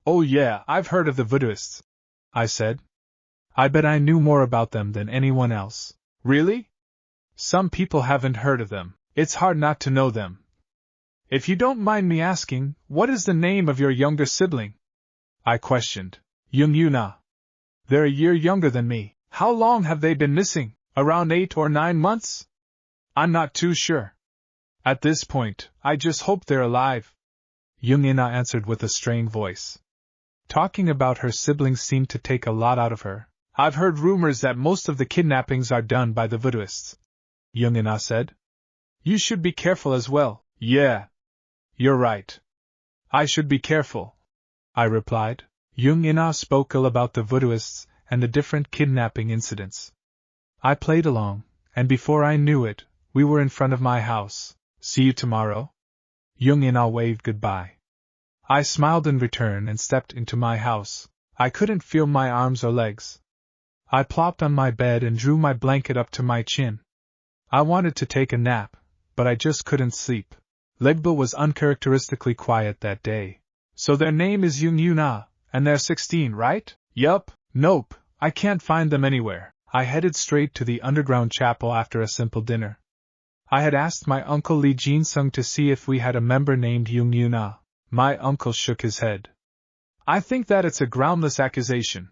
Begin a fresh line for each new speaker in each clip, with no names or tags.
Oh yeah, I've heard of the Voodooists, I said. I bet I knew more about them than anyone else. Really? Some people haven't heard of them. It's hard not to know them. If you don't mind me asking, what is the name of your younger sibling? I questioned. Young Yuna. They're a year younger than me. How long have they been missing? Around 8 or 9 months? I'm not too sure. At this point, I just hope they're alive. Young Ina answered with a strained voice. Talking about her siblings seemed to take a lot out of her. I've heard rumors that most of the kidnappings are done by the Voodooists, Young Ina said. You should be careful as well. Yeah. You're right. I should be careful, I replied. Young Ina spoke ill about the Voodooists and the different kidnapping incidents. I played along, and before I knew it, we were in front of my house. See you tomorrow? Young Ina waved goodbye. I smiled in return and stepped into my house. I couldn't feel my arms or legs. I plopped on my bed and drew my blanket up to my chin. I wanted to take a nap, but I just couldn't sleep. Legba was uncharacteristically quiet that day. So their name is Young Yuna, and they're 16, right? Yup. Nope, I can't find them anywhere. I headed straight to the underground chapel after a simple dinner. I had asked my uncle Lee Jin-sung to see if we had a member named Young Yuna. My uncle shook his head. I think that it's a groundless accusation.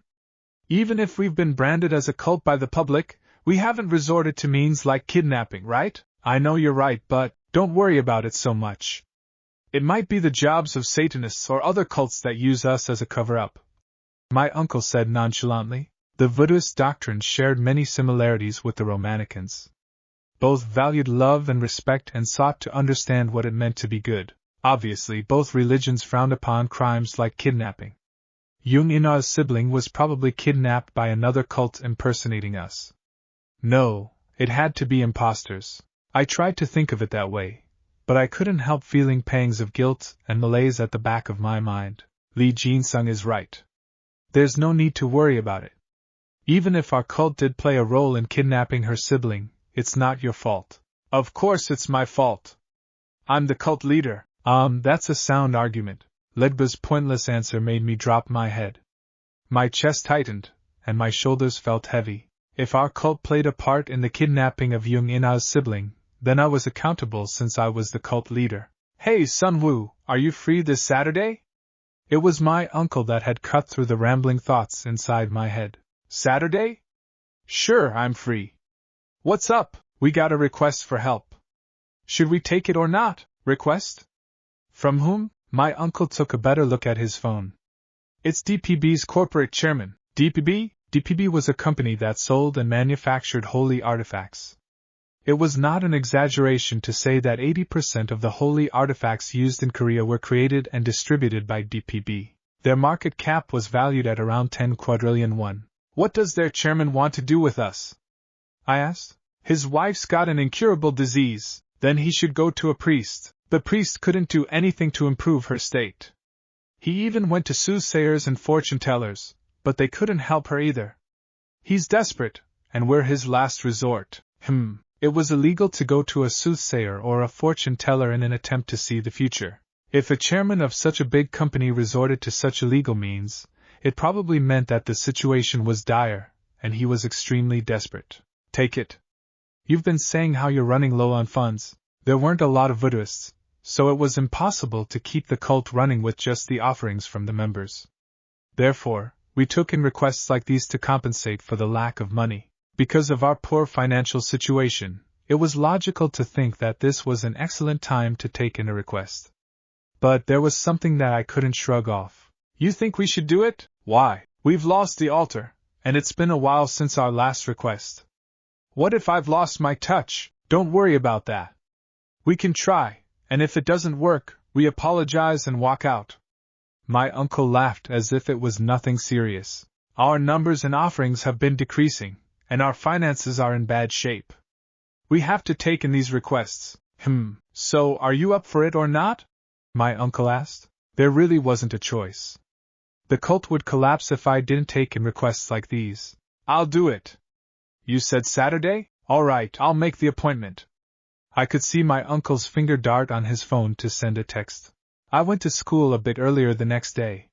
Even if we've been branded as a cult by the public, we haven't resorted to means like kidnapping, right? I know you're right, but don't worry about it so much. It might be the jobs of Satanists or other cults that use us as a cover-up. My uncle said nonchalantly. The Voodooist doctrine shared many similarities with the Romanicans. Both valued love and respect and sought to understand what it meant to be good. Obviously, both religions frowned upon crimes like kidnapping. Young Ina's sibling was probably kidnapped by another cult impersonating us. No, it had to be imposters. I tried to think of it that way, but I couldn't help feeling pangs of guilt and malaise at the back of my mind. Lee Jin-sung is right. There's no need to worry about it. Even if our cult did play a role in kidnapping her sibling, it's not your fault. Of course it's my fault. I'm the cult leader. That's a sound argument. Legba's pointless answer made me drop my head. My chest tightened, and my shoulders felt heavy. If our cult played a part in the kidnapping of Young Ina's sibling, then I was accountable since I was the cult leader. Hey Sunwoo, are you free this Saturday? It was my uncle that had cut through the rambling thoughts inside my head. Saturday? Sure, I'm free. What's up? We got a request for help. Should we take it or not? Request? From whom? My uncle took a better look at his phone. It's DPB's corporate chairman. DPB? DPB was a company that sold and manufactured holy artifacts. It was not an exaggeration to say that 80% of the holy artifacts used in Korea were created and distributed by DPB. Their market cap was valued at around 10 quadrillion won. What does their chairman want to do with us? I asked. His wife's got an incurable disease, then he should go to a priest. The priest couldn't do anything to improve her state. He even went to soothsayers and fortune-tellers, but they couldn't help her either. He's desperate, and we're his last resort. It was illegal to go to a soothsayer or a fortune-teller in an attempt to see the future. If a chairman of such a big company resorted to such illegal means, it probably meant that the situation was dire, and he was extremely desperate. Take it. You've been saying how you're running low on funds. There weren't a lot of Voodooists, so it was impossible to keep the cult running with just the offerings from the members. Therefore, we took in requests like these to compensate for the lack of money. Because of our poor financial situation, it was logical to think that this was an excellent time to take in a request. But there was something that I couldn't shrug off. You think we should do it? Why? We've lost the altar, and it's been a while since our last request. What if I've lost my touch? Don't worry about that. We can try, and if it doesn't work, we apologize and walk out. My uncle laughed as if it was nothing serious. Our numbers and offerings have been decreasing, and our finances are in bad shape. We have to take in these requests. So are you up for it or not? My uncle asked. There really wasn't a choice. The cult would collapse if I didn't take in requests like these. I'll do it. You said Saturday? All right, I'll make the appointment. I could see my uncle's finger dart on his phone to send a text. I went to school a bit earlier the next day.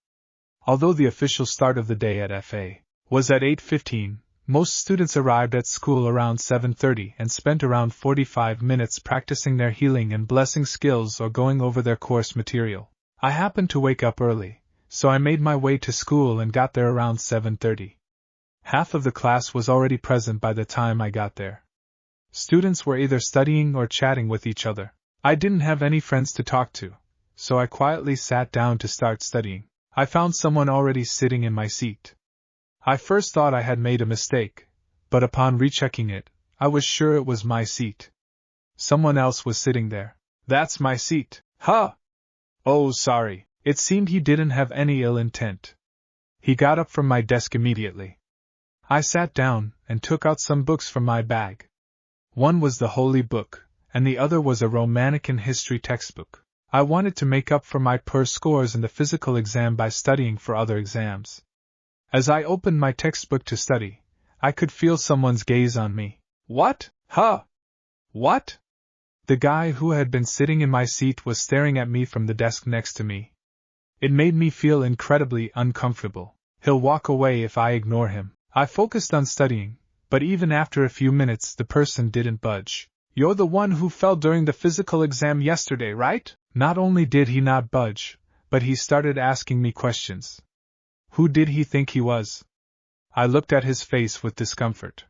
Although the official start of the day at FA was at 8:15, most students arrived at school around 7:30 and spent around 45 minutes practicing their healing and blessing skills or going over their course material. I happened to wake up early, so I made my way to school and got there around 7:30. Half of the class was already present by the time I got there. Students were either studying or chatting with each other. I didn't have any friends to talk to, so I quietly sat down to start studying. I found someone already sitting in my seat. I first thought I had made a mistake, but upon rechecking it, I was sure it was my seat. Someone else was sitting there. That's my seat. Huh! Oh, sorry. It seemed he didn't have any ill intent. He got up from my desk immediately. I sat down and took out some books from my bag. One was the Holy Book, and the other was a Romantic and history textbook. I wanted to make up for my poor scores in the physical exam by studying for other exams. As I opened my textbook to study, I could feel someone's gaze on me. What? Huh? What? The guy who had been sitting in my seat was staring at me from the desk next to me. It made me feel incredibly uncomfortable. He'll walk away if I ignore him. I focused on studying, but even after a few minutes the person didn't budge. You're the one who fell during the physical exam yesterday, right? Not only did he not budge, but he started asking me questions. Who did he think he was? I looked at his face with discomfort.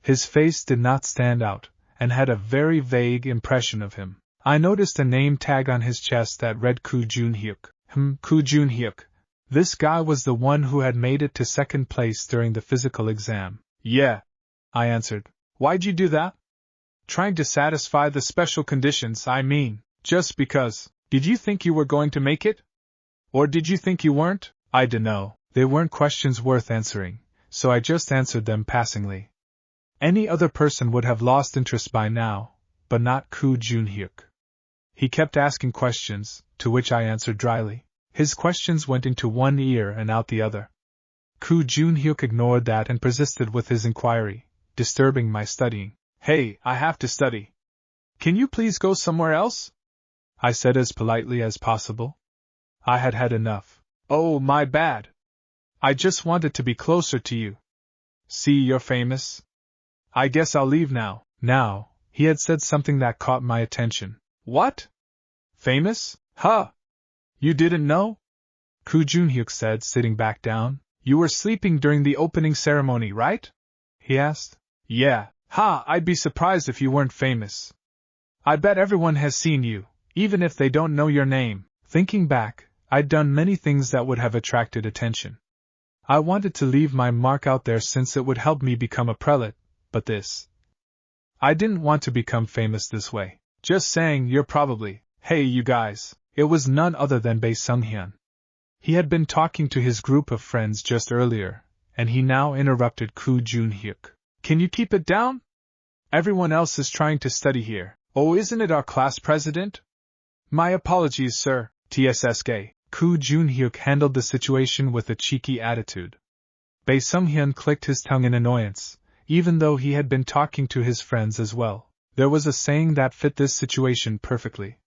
His face did not stand out, and had a very vague impression of him. I noticed a name tag on his chest that read Koo Jun-hyuk. Koo Jun-hyuk. This guy was the one who had made it to second place during the physical exam. Yeah, I answered. Why'd you do that? Trying to satisfy the special conditions, I mean. Just because. Did you think you were going to make it? Or did you think you weren't? I dunno. They weren't questions worth answering, so I just answered them passingly. Any other person would have lost interest by now, but not Koo Jun-hyuk. He kept asking questions, to which I answered dryly. His questions went into one ear and out the other. Koo Jun-hyuk ignored that and persisted with his inquiry, disturbing my studying. Hey, I have to study. Can you please go somewhere else? I said as politely as possible. I had had enough. Oh, my bad. I just wanted to be closer to you. See, you're famous. I guess I'll leave now. Now, he had said something that caught my attention. What? Famous? Huh? You didn't know? Koo Jun-hyuk said, sitting back down. You were sleeping during the opening ceremony, right? He asked. Yeah. Ha, I'd be surprised if you weren't famous. I bet everyone has seen you, even if they don't know your name. Thinking back, I'd done many things that would have attracted attention. I wanted to leave my mark out there since it would help me become a prelate, but this. I didn't want to become famous this way. Just saying, you're probably, hey you guys, it was none other than Bae Sung-hyun. He had been talking to his group of friends just earlier, and he now interrupted Koo Jun-hyuk. Can you keep it down? Everyone else is trying to study here. Oh, isn't it our class president? My apologies, sir. TSSK. Koo Jun-hyuk handled the situation with a cheeky attitude. Bae Sung-hyun clicked his tongue in annoyance, even though he had been talking to his friends as well. There was a saying that fit this situation perfectly.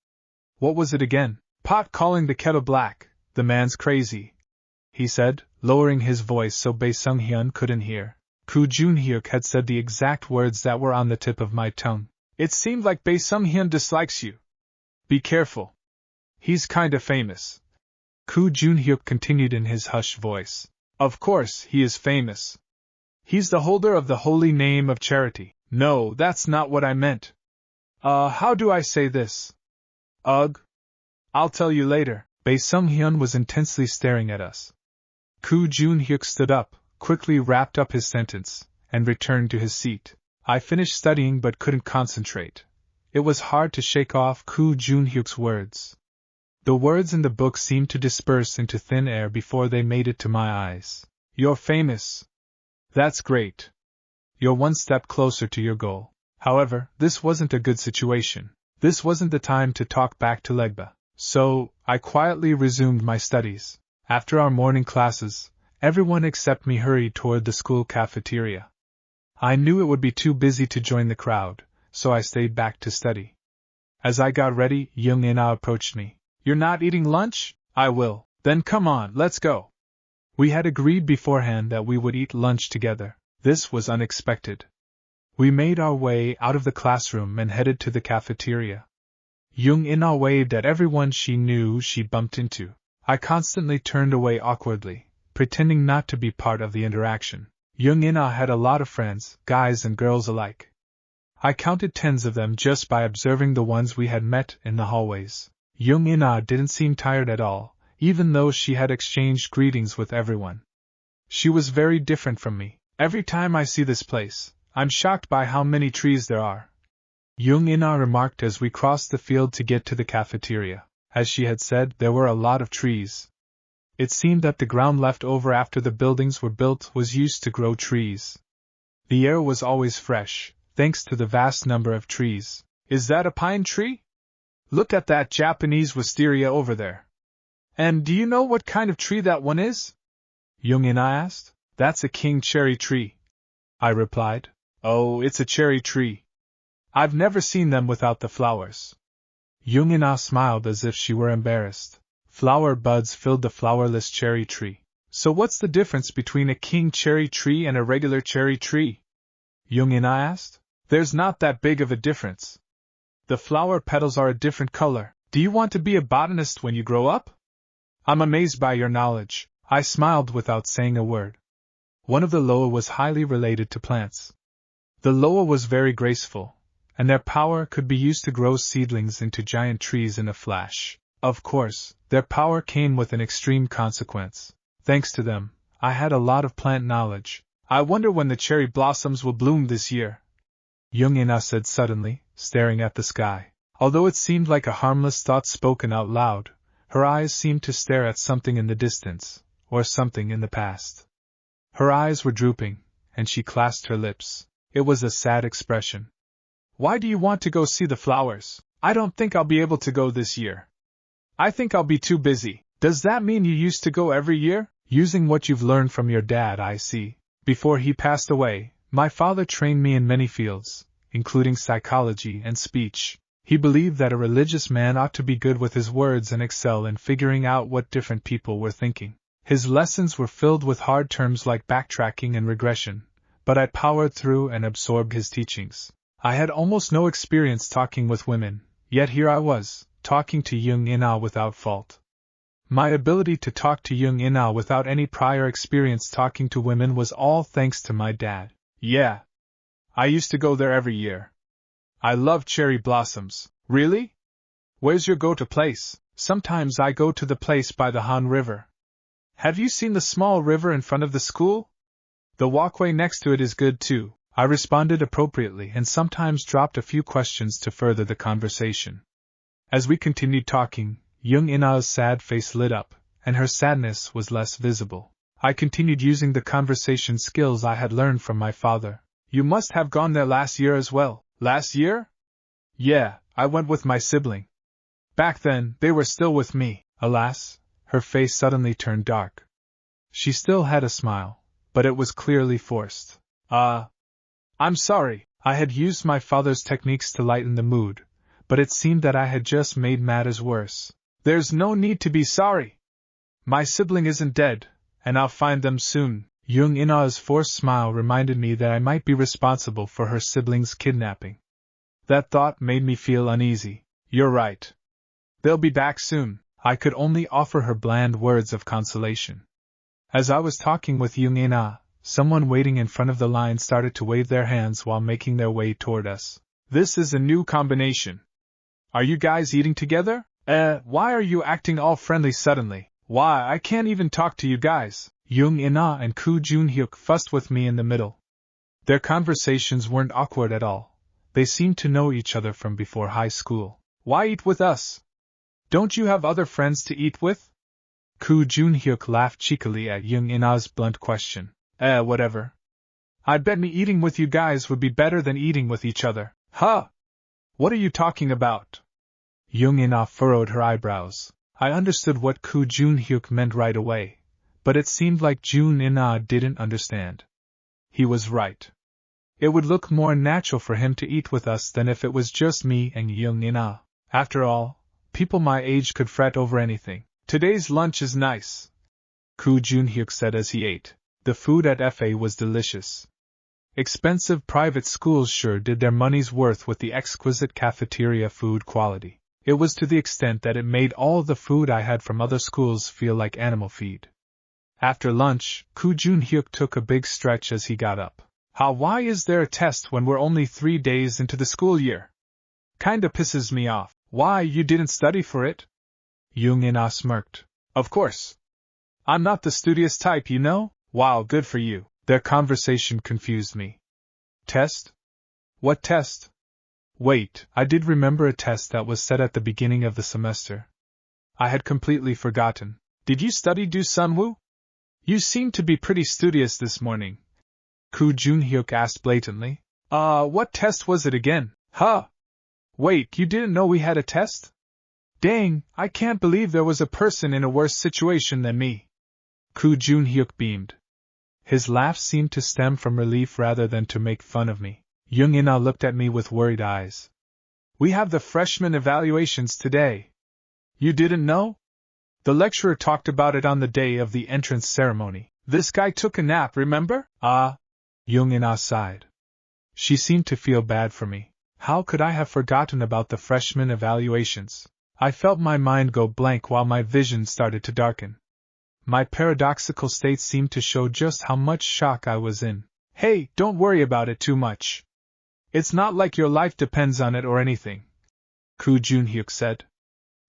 What was it again? Pot calling the kettle black. The man's crazy, he said, lowering his voice so Bae Sung-hyun couldn't hear. Koo Jun-hyuk had said the exact words that were on the tip of my tongue. It seemed like Bae Sung-hyun dislikes you. Be careful. He's kinda famous. Koo Jun-hyuk continued in his hushed voice. Of course, he is famous. He's the holder of the holy name of charity. No, that's not what I meant. How do I say this? Ugh. I'll tell you later. Bae Sung-hyun was intensely staring at us. Koo Jun-hyuk stood up, quickly wrapped up his sentence, and returned to his seat. I finished studying but couldn't concentrate. It was hard to shake off Koo Jun-hyuk's words. The words in the book seemed to disperse into thin air before they made it to my eyes. You're famous. That's great. You're one step closer to your goal. However, this wasn't a good situation. This wasn't the time to talk back to Legba. So, I quietly resumed my studies. After our morning classes, everyone except me hurried toward the school cafeteria. I knew it would be too busy to join the crowd, so I stayed back to study. As I got ready, Young-in approached me. You're not eating lunch? I will. Then come on, let's go. We had agreed beforehand that we would eat lunch together. This was unexpected. We made our way out of the classroom and headed to the cafeteria. Jung In-ah waved at everyone she knew she bumped into. I constantly turned away awkwardly, pretending not to be part of the interaction. Jung In-ah had a lot of friends, guys and girls alike. I counted tens of them just by observing the ones we had met in the hallways. Jung In-ah didn't seem tired at all, even though she had exchanged greetings with everyone. She was very different from me. Every time I see this place, I'm shocked by how many trees there are, Jung In-ah remarked as we crossed the field to get to the cafeteria. As she had said, there were a lot of trees. It seemed that the ground left over after the buildings were built was used to grow trees. The air was always fresh, thanks to the vast number of trees. Is that a pine tree? Look at that Japanese wisteria over there. And do you know what kind of tree that one is? Jung In-ah asked. That's a king cherry tree, I replied. Oh, it's a cherry tree. I've never seen them without the flowers. Jung In-ah smiled as if she were embarrassed. Flower buds filled the flowerless cherry tree. So what's the difference between a king cherry tree and a regular cherry tree? Jung In-ah asked. There's not that big of a difference. The flower petals are a different color. Do you want to be a botanist when you grow up? I'm amazed by your knowledge. I smiled without saying a word. One of the loa was highly related to plants. The loa was very graceful, and their power could be used to grow seedlings into giant trees in a flash. Of course, their power came with an extreme consequence. Thanks to them, I had a lot of plant knowledge. I wonder when the cherry blossoms will bloom this year. Jung In-ah said suddenly, staring at the sky. Although it seemed like a harmless thought spoken out loud, her eyes seemed to stare at something in the distance, or something in the past. Her eyes were drooping, and she clasped her lips. It was a sad expression. Why do you want to go see the flowers? I don't think I'll be able to go this year. I think I'll be too busy. Does that mean you used to go every year? Using what you've learned from your dad, I see. Before he passed away, my father trained me in many fields, including psychology and speech. He believed that a religious man ought to be good with his words and excel in figuring out what different people were thinking. His lessons were filled with hard terms like backtracking and regression, but I powered through and absorbed his teachings. I had almost no experience talking with women, yet here I was, talking to Jung In-ah without fault. My ability to talk to Jung In-ah without any prior experience talking to women was all thanks to my dad. Yeah. I used to go there every year. I love cherry blossoms. Really? Where's your go-to place? Sometimes I go to the place by the Han River. Have you seen the small river in front of the school? The walkway next to it is good too. I responded appropriately and sometimes dropped a few questions to further the conversation. As we continued talking, Jung In-ah's sad face lit up, and her sadness was less visible. I continued using the conversation skills I had learned from my father. You must have gone there last year as well. Last year? Yeah, I went with my sibling. Back then, they were still with me. Alas, her face suddenly turned dark. She still had a smile, but it was clearly forced. I'm sorry. I had used my father's techniques to lighten the mood, but it seemed that I had just made matters worse. There's no need to be sorry. My sibling isn't dead, and I'll find them soon. Jung In-ah's forced smile reminded me that I might be responsible for her sibling's kidnapping. That thought made me feel uneasy. You're right. They'll be back soon. I could only offer her bland words of consolation. As I was talking with Jung In-ah, someone waiting in front of the line started to wave their hands while making their way toward us. This is a new combination. Are you guys eating together? Why are you acting all friendly suddenly? Why, I can't even talk to you guys. Jung In-ah and Koo Jun-hyuk fussed with me in the middle. Their conversations weren't awkward at all. They seemed to know each other from before high school. Why eat with us? Don't you have other friends to eat with? Koo Jun-hyuk laughed cheekily at Jung In-ah's blunt question. Whatever. I bet me eating with you guys would be better than eating with each other. Huh? What are you talking about? Jung In-ah furrowed her eyebrows. I understood what Koo Jun-hyuk meant right away, but it seemed like Jung In-ah didn't understand. He was right. It would look more natural for him to eat with us than if it was just me and Jung In-ah. After all, people my age could fret over anything. Today's lunch is nice. Koo Jun-hyuk said as he ate. The food at FA was delicious. Expensive private schools sure did their money's worth with the exquisite cafeteria food quality. It was to the extent that it made all the food I had from other schools feel like animal feed. After lunch, Koo Jun-hyuk took a big stretch as he got up. Why is there a test when we're only 3 days into the school year? Kinda pisses me off. Why, you didn't study for it? Young-in smirked. Of course. I'm not the studious type, you know? Wow, good for you. Their conversation confused me. Test? What test? Wait, I did remember a test that was set at the beginning of the semester. I had completely forgotten. Did you study Do Sunwoo? You seemed to be pretty studious this morning. Koo Jun-hyuk asked blatantly. What test was it again? Huh? Wait, you didn't know we had a test? Dang, I can't believe there was a person in a worse situation than me. Koo Jun-hyuk beamed. His laugh seemed to stem from relief rather than to make fun of me. Young-in looked at me with worried eyes. We have the freshman evaluations today. You didn't know? The lecturer talked about it on the day of the entrance ceremony. This guy took a nap, remember? Young-in sighed. She seemed to feel bad for me. How could I have forgotten about the freshman evaluations? I felt my mind go blank while my vision started to darken. My paradoxical state seemed to show just how much shock I was in. Hey, don't worry about it too much. It's not like your life depends on it or anything, Koo Jun-hyuk said.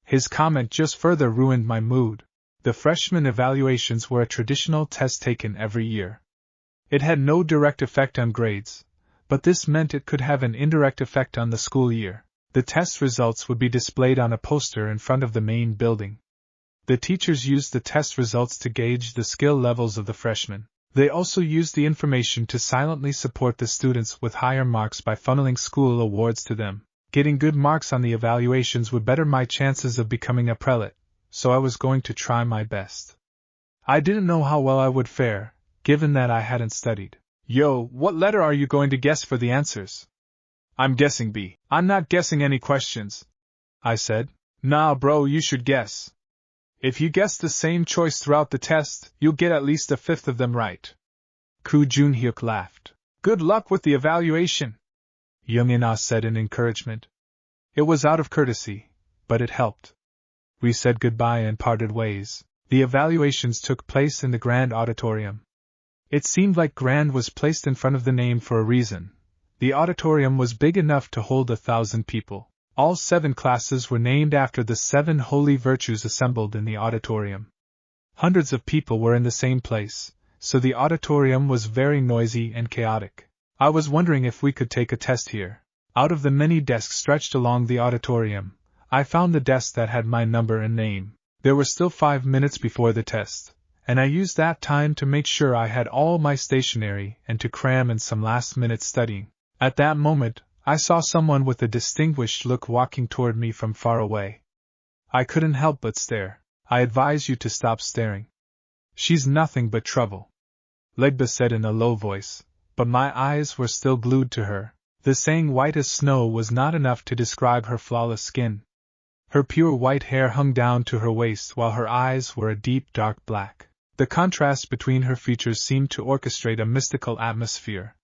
His comment just further ruined my mood. The freshman evaluations were a traditional test taken every year. It had no direct effect on grades, but this meant it could have an indirect effect on the school year. The test results would be displayed on a poster in front of the main building. The teachers used the test results to gauge the skill levels of the freshmen. They also used the information to silently support the students with higher marks by funneling school awards to them. Getting good marks on the evaluations would better my chances of becoming a prelate, so I was going to try my best. I didn't know how well I would fare, given that I hadn't studied. Yo, what letter are you going to guess for the answers? I'm guessing B. I'm not guessing any questions, I said. Nah, bro, you should guess. If you guess the same choice throughout the test, you'll get at least a fifth of them right. Koo Jun-hyuk laughed. Good luck with the evaluation, Young-in said in encouragement. It was out of courtesy, but it helped. We said goodbye and parted ways. The evaluations took place in the Grand Auditorium. It seemed like Grand was placed in front of the name for a reason. The auditorium was big enough to hold 1,000 people. All 7 classes were named after the 7 holy virtues assembled in the auditorium. Hundreds of people were in the same place, so the auditorium was very noisy and chaotic. I was wondering if we could take a test here. Out of the many desks stretched along the auditorium, I found the desk that had my number and name. There were still 5 minutes before the test, and I used that time to make sure I had all my stationery and to cram in some last-minute studying. At that moment, I saw someone with a distinguished look walking toward me from far away. I couldn't help but stare. I advise you to stop staring. She's nothing but trouble, Legba said in a low voice, but my eyes were still glued to her. The saying white as snow was not enough to describe her flawless skin. Her pure white hair hung down to her waist while her eyes were a deep dark black. The contrast between her features seemed to orchestrate a mystical atmosphere.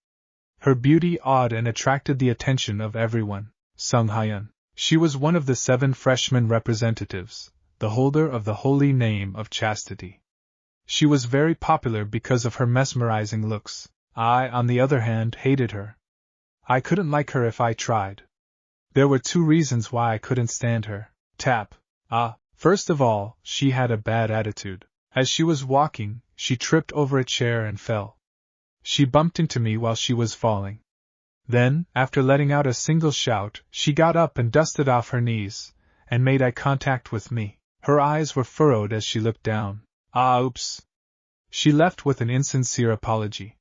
Her beauty awed and attracted the attention of everyone. Sung Hyun. She was one of the 7 freshman representatives, the holder of the holy name of chastity. She was very popular because of her mesmerizing looks. I, on the other hand, hated her. I couldn't like her if I tried. There were 2 reasons why I couldn't stand her. First of all, she had a bad attitude. As she was walking, she tripped over a chair and fell. She bumped into me while she was falling. Then, after letting out a single shout, she got up and dusted off her knees, and made eye contact with me. Her eyes were furrowed as she looked down. Oops. She left with an insincere apology.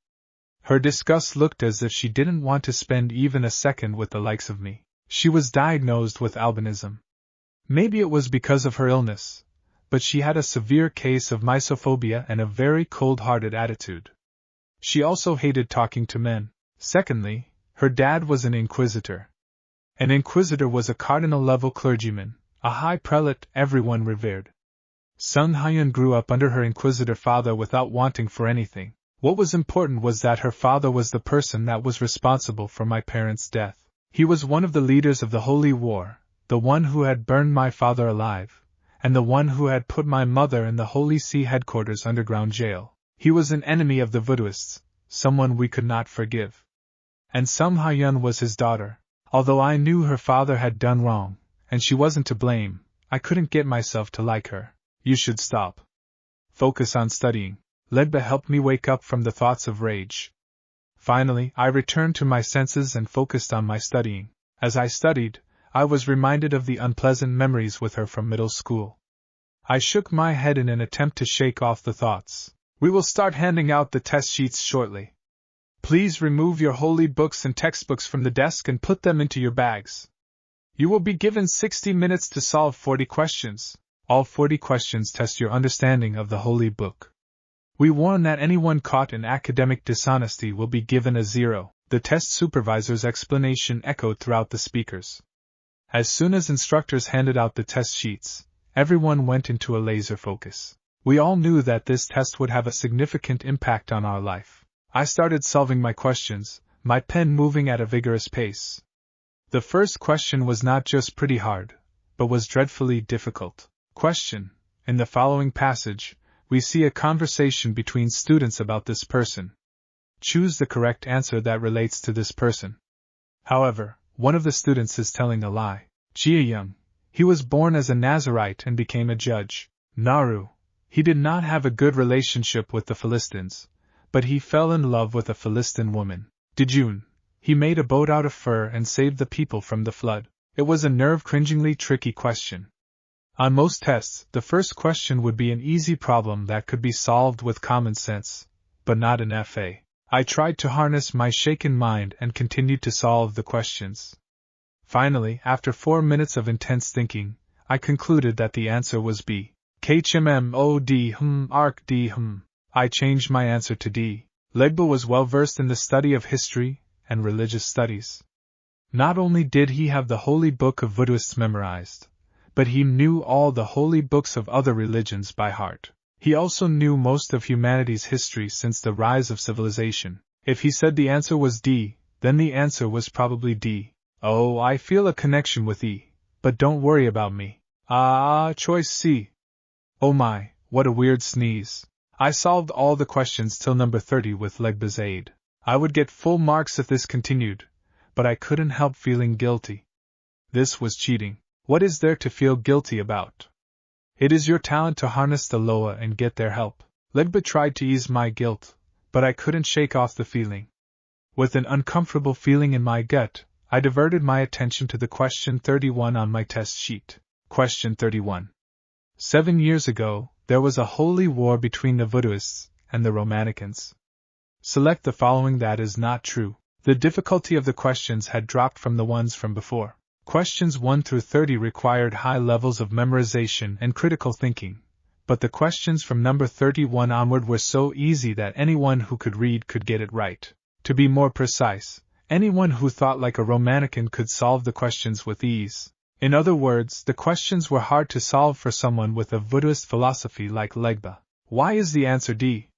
Her disgust looked as if she didn't want to spend even a second with the likes of me. She was diagnosed with albinism. Maybe it was because of her illness, but she had a severe case of misophobia and a very cold-hearted attitude. She also hated talking to men. Secondly, her dad was an inquisitor. An inquisitor was a cardinal-level clergyman, a high prelate everyone revered. Sung Hyun grew up under her inquisitor father without wanting for anything. What was important was that her father was the person that was responsible for my parents' death. He was one of the leaders of the Holy War, the one who had burned my father alive, and the one who had put my mother in the Holy See headquarters underground jail. He was an enemy of the Voodooists, someone we could not forgive. And Sung Hyun was his daughter. Although I knew her father had done wrong, and she wasn't to blame, I couldn't get myself to like her. You should stop. Focus on studying. Legba helped me wake up from the thoughts of rage. Finally, I returned to my senses and focused on my studying. As I studied, I was reminded of the unpleasant memories with her from middle school. I shook my head in an attempt to shake off the thoughts. We will start handing out the test sheets shortly. Please remove your holy books and textbooks from the desk and put them into your bags. You will be given 60 minutes to solve 40 questions. All 40 questions test your understanding of the holy book. We warn that anyone caught in academic dishonesty will be given a 0. The test supervisor's explanation echoed throughout the speakers. As soon as instructors handed out the test sheets, everyone went into a laser focus. We all knew that this test would have a significant impact on our life. I started solving my questions, my pen moving at a vigorous pace. The first question was not just pretty hard, but was dreadfully difficult. Question: in the following passage, we see a conversation between students about this person. Choose the correct answer that relates to this person. However, one of the students is telling a lie. Jia Young. He was born as a Nazarite and became a judge. Naru. He did not have a good relationship with the Philistines, but he fell in love with a Philistine woman. Dejun. He made a boat out of fur and saved the people from the flood. It was a nerve-cringingly tricky question. On most tests, the first question would be an easy problem that could be solved with common sense, but not an FA. I tried to harness my shaken mind and continued to solve the questions. Finally, after 4 minutes of intense thinking, I concluded that the answer was B. KHMMOD ARC D. I changed my answer to D. Legba was well versed in the study of history and religious studies. Not only did he have the Holy Book of Voodooists memorized, but he knew all the holy books of other religions by heart. He also knew most of humanity's history since the rise of civilization. If he said the answer was D, then the answer was probably D. Oh, I feel a connection with E, but don't worry about me. Choice C. Oh my, what a weird sneeze. I solved all the questions till number 30 with Legba's aid. I would get full marks if this continued, but I couldn't help feeling guilty. This was cheating. What is there to feel guilty about? It is your talent to harness the Loa and get their help. Legba tried to ease my guilt, but I couldn't shake off the feeling. With an uncomfortable feeling in my gut, I diverted my attention to the question 31 on my test sheet. Question 31. 7 years ago, there was a holy war between the Voodooists and the Romanicans. Select the following that is not true. The difficulty of the questions had dropped from the ones from before. Questions 1 through 30 required high levels of memorization and critical thinking, but the questions from number 31 onward were so easy that anyone who could read could get it right. To be more precise, anyone who thought like a Romanican could solve the questions with ease. In other words, the questions were hard to solve for someone with a Voodooist philosophy like Legba. Why is the answer D?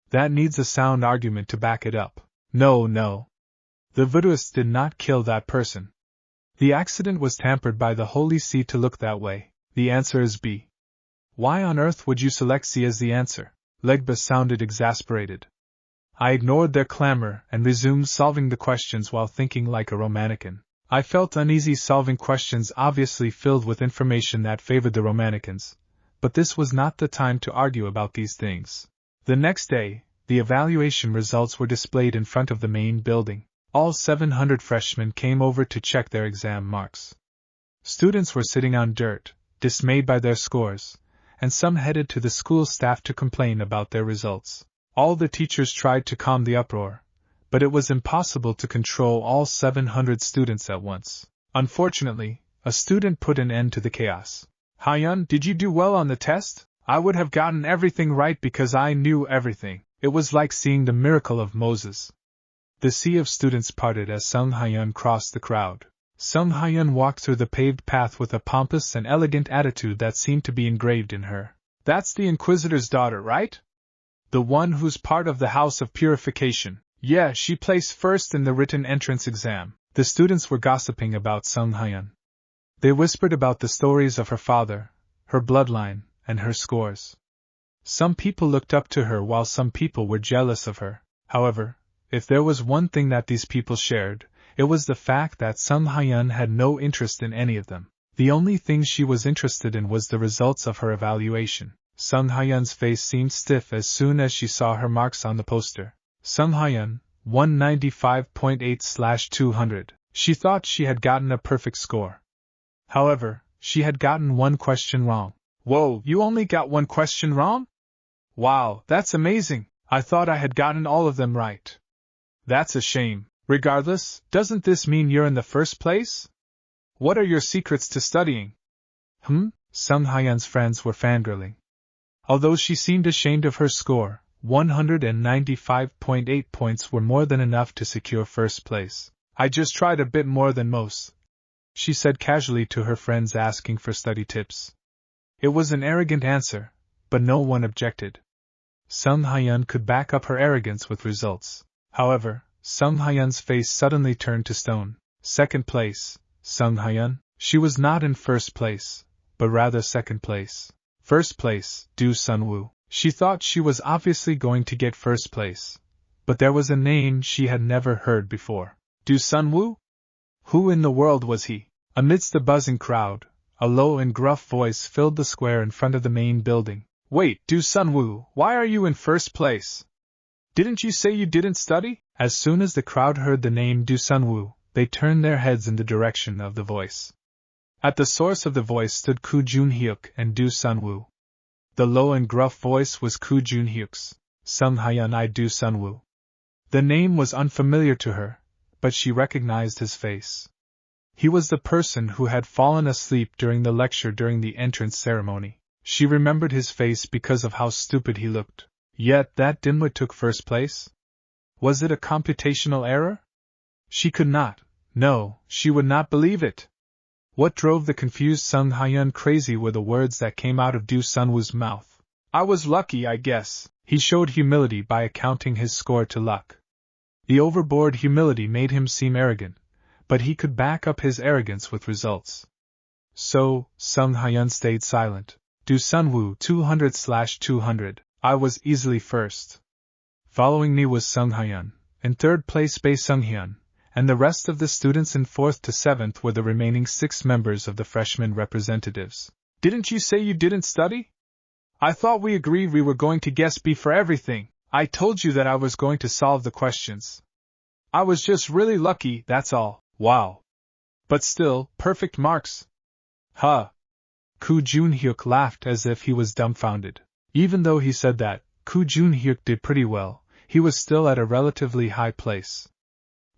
That needs a sound argument to back it up. No. The Voodooists did not kill that person. The accident was tampered by the Holy See to look that way. The answer is B. Why on earth would you select C as the answer? Legba sounded exasperated. I ignored their clamor and resumed solving the questions while thinking like a Romanican. I felt uneasy solving questions obviously filled with information that favored the Romanicans, but this was not the time to argue about these things. The next day, the evaluation results were displayed in front of the main building. All 700 freshmen came over to check their exam marks. Students were sitting on dirt, dismayed by their scores, and some headed to the school staff to complain about their results. All the teachers tried to calm the uproar, but it was impossible to control all 700 students at once. Unfortunately, a student put an end to the chaos. Hyun, did you do well on the test? I would have gotten everything right because I knew everything. It was like seeing the miracle of Moses. The sea of students parted as Sung Hyun crossed the crowd. Sung Hyun walked through the paved path with a pompous and elegant attitude that seemed to be engraved in her. That's the Inquisitor's daughter, right? The one who's part of the House of Purification. Yeah, she placed first in the written entrance exam. The students were gossiping about Sung Hyun. They whispered about the stories of her father, her bloodline, and her scores. Some people looked up to her while some people were jealous of her. However, if there was one thing that these people shared, it was the fact that Sung Hyun had no interest in any of them. The only thing she was interested in was the results of her evaluation. Sung Hyun's face seemed stiff as soon as she saw her marks on the poster. Sung Hyun, 195.8/200. She thought she had gotten a perfect score. However, she had gotten one question wrong. Whoa, you only got one question wrong? Wow, that's amazing. I thought I had gotten all of them right. That's a shame. Regardless, doesn't this mean you're in the first place? What are your secrets to studying? Sung Hyun's friends were fangirling. Although she seemed ashamed of her score, 195.8 points were more than enough to secure first place. I just tried a bit more than most, she said casually to her friends asking for study tips. It was an arrogant answer, but no one objected. Sung Hyun could back up her arrogance with results. However, Sung Hyun's face suddenly turned to stone. Second place, Sung Hyun. She was not in first place, but rather second place. First place, Do Sunwoo. She thought she was obviously going to get first place, but there was a name she had never heard before. Do Sunwoo? Who in the world was he? Amidst the buzzing crowd, a low and gruff voice filled the square in front of the main building. Wait, Do Sunwoo, why are you in first place? Didn't you say you didn't study? As soon as the crowd heard the name Do Sunwoo, they turned their heads in the direction of the voice. At the source of the voice stood Koo Jun-hyuk and Do Sunwoo. The low and gruff voice was Koo Jun-hyuk's. Sung Hyun I Do Sunwoo. The name was unfamiliar to her, but she recognized his face. He was the person who had fallen asleep during the lecture during the entrance ceremony. She remembered his face because of how stupid he looked. Yet that dimwit took first place? Was it a computational error? She could not. No, she would not believe it. What drove the confused Sung Hyun crazy were the words that came out of Do Sunwoo's mouth. I was lucky, I guess. He showed humility by accounting his score to luck. The overboard humility made him seem arrogant, but he could back up his arrogance with results. So, Sung Hyun stayed silent. Do Sunwoo 200/200. I was easily first. Following me was Sung Hyun. In third place Bae Sung Hyun, and the rest of the students in 4th to 7th were the remaining 6 members of the freshman representatives. Didn't you say you didn't study? I thought we agreed we were going to guess B for everything. I told you that I was going to solve the questions. I was just really lucky, that's all. Wow. But still, perfect marks. Huh. Koo Jun-hyuk laughed as if he was dumbfounded. Even though he said that Koo Jun-hyuk did pretty well, he was still at a relatively high place.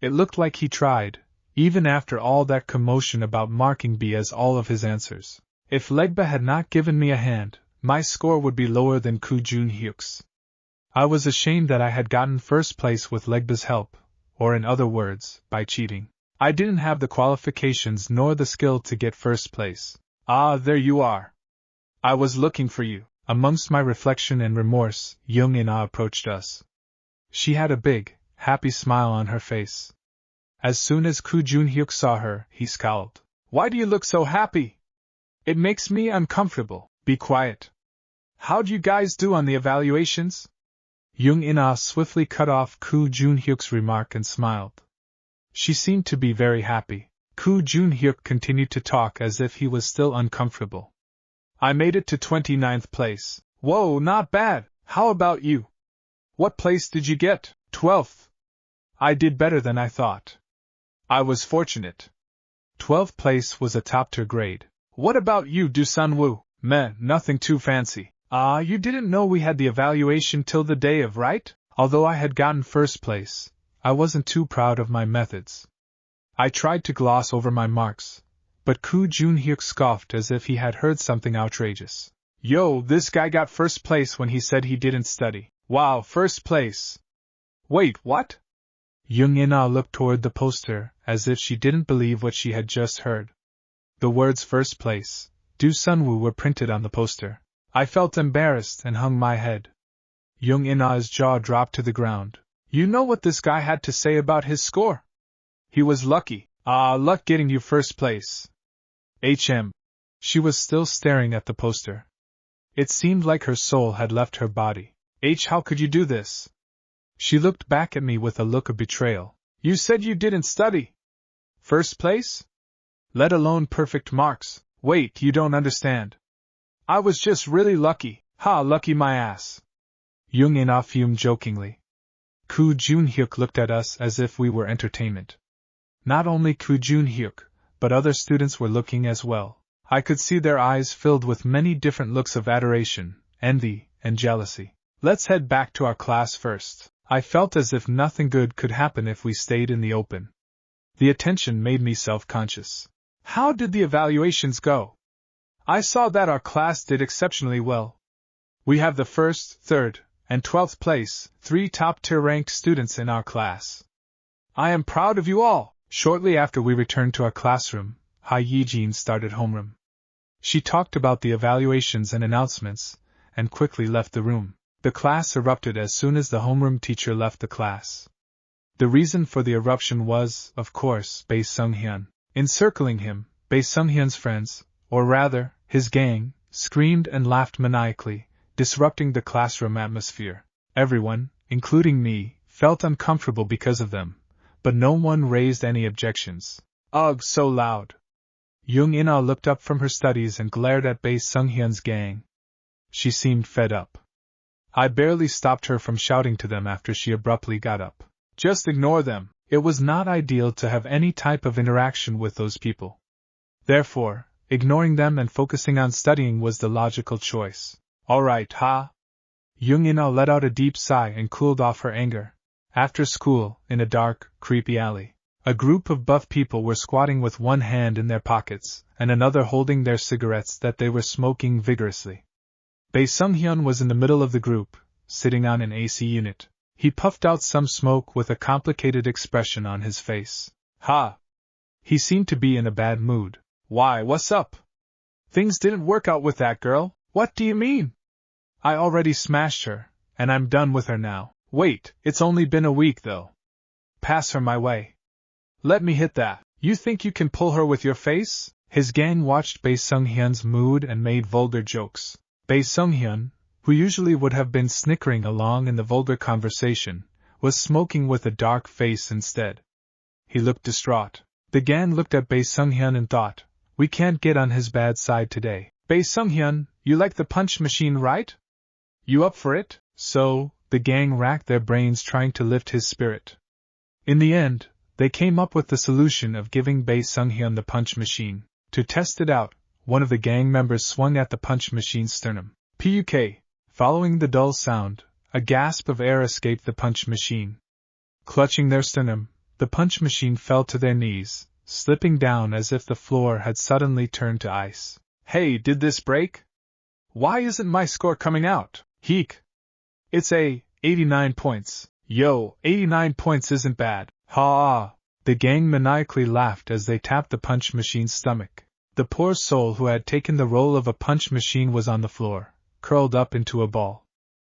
It looked like he tried, even after all that commotion about marking B as all of his answers. If Legba had not given me a hand, my score would be lower than Koo Jun-hyuk's. I was ashamed that I had gotten first place with Legba's help, or in other words, by cheating. I didn't have the qualifications nor the skill to get first place. Ah, there you are. I was looking for you. Amongst my reflection and remorse, Young In-ah approached us. She had a big, happy smile on her face. As soon as Koo Jun-hyuk saw her, he scowled. Why do you look so happy? It makes me uncomfortable. Be quiet. How'd you guys do on the evaluations? Young In-ah swiftly cut off Koo Jun-hyuk's remark and smiled. She seemed to be very happy. Koo Jun-hyuk continued to talk as if he was still uncomfortable. I made it to 29th place. Whoa, not bad. How about you? What place did you get? 12th. I did better than I thought. I was fortunate. 12th place was a top-tier grade. What about you, Do Sunwoo? Meh, nothing too fancy. Ah, you didn't know we had the evaluation till the day of, right? Although I had gotten first place, I wasn't too proud of my methods. I tried to gloss over my marks, but Koo Jun-hyuk scoffed as if he had heard something outrageous. Yo, this guy got first place when he said he didn't study. Wow, first place. Wait, what? Young In-ah looked toward the poster, as if she didn't believe what she had just heard. The words first place, Do Sunwoo were printed on the poster. I felt embarrassed and hung my head. Young In-ah's jaw dropped to the ground. You know what this guy had to say about his score? He was lucky. Luck getting you first place. She was still staring at the poster. It seemed like her soul had left her body. How could you do this? She looked back at me with a look of betrayal. You said you didn't study. First place? Let alone perfect marks. Wait, you don't understand. I was just really lucky. Lucky my ass. Young In-ah fumed jokingly. Koo Jun-hyuk looked at us as if we were entertainment. Not only Koo Jun-hyuk, but other students were looking as well. I could see their eyes filled with many different looks of adoration, envy, and jealousy. Let's head back to our class first. I felt as if nothing good could happen if we stayed in the open. The attention made me self-conscious. How did the evaluations go? I saw that our class did exceptionally well. We have the first, third, and 12th place, 3 top-tier ranked students in our class. I am proud of you all. Shortly after we returned to our classroom, Ha Yijin started homeroom. She talked about the evaluations and announcements, and quickly left the room. The class erupted as soon as the homeroom teacher left the class. The reason for the eruption was, of course, Bae Sung-hyun. Encircling him, Bae Sung-hyun's friends, or rather, his gang, screamed and laughed maniacally, disrupting the classroom atmosphere. Everyone, including me, felt uncomfortable because of them, but no one raised any objections. Ugh, so loud. Young In-ah looked up from her studies and glared at Bae Sung-hyun's gang. She seemed fed up. I barely stopped her from shouting to them after she abruptly got up. Just ignore them. It was not ideal to have any type of interaction with those people. Therefore, ignoring them and focusing on studying was the logical choice. Alright, ha! Young In-ah let out a deep sigh and cooled off her anger. After school, in a dark, creepy alley, a group of buff people were squatting with one hand in their pockets and another holding their cigarettes that they were smoking vigorously. Bae Sung-hyun was in the middle of the group, sitting on an AC unit. He puffed out some smoke with a complicated expression on his face. He seemed to be in a bad mood. Why, what's up? Things didn't work out with that girl? What do you mean? I already smashed her, and I'm done with her now. Wait, it's only been a week though. Pass her my way. Let me hit that. You think you can pull her with your face? His gang watched Bae Sung-hyun's mood and made vulgar jokes. Bae Sung-hyun, who usually would have been snickering along in the vulgar conversation, was smoking with a dark face instead. He looked distraught. The gang looked at Bae Sung-hyun and thought, we can't get on his bad side today. Bae Sung-hyun, you like the punch machine, right? You up for it? So, the gang racked their brains trying to lift his spirit. In the end, they came up with the solution of giving Bae Sung-hyun the punch machine. To test it out, one of the gang members swung at the punch machine's sternum. Puk! Following the dull sound, a gasp of air escaped the punch machine. Clutching their sternum, the punch machine fell to their knees, slipping down as if the floor had suddenly turned to ice. Hey, did this break? Why isn't my score coming out? Heek! It's 89 points. Yo, 89 points isn't bad. Ha! The gang maniacally laughed as they tapped the punch machine's stomach. The poor soul who had taken the role of a punch machine was on the floor, curled up into a ball.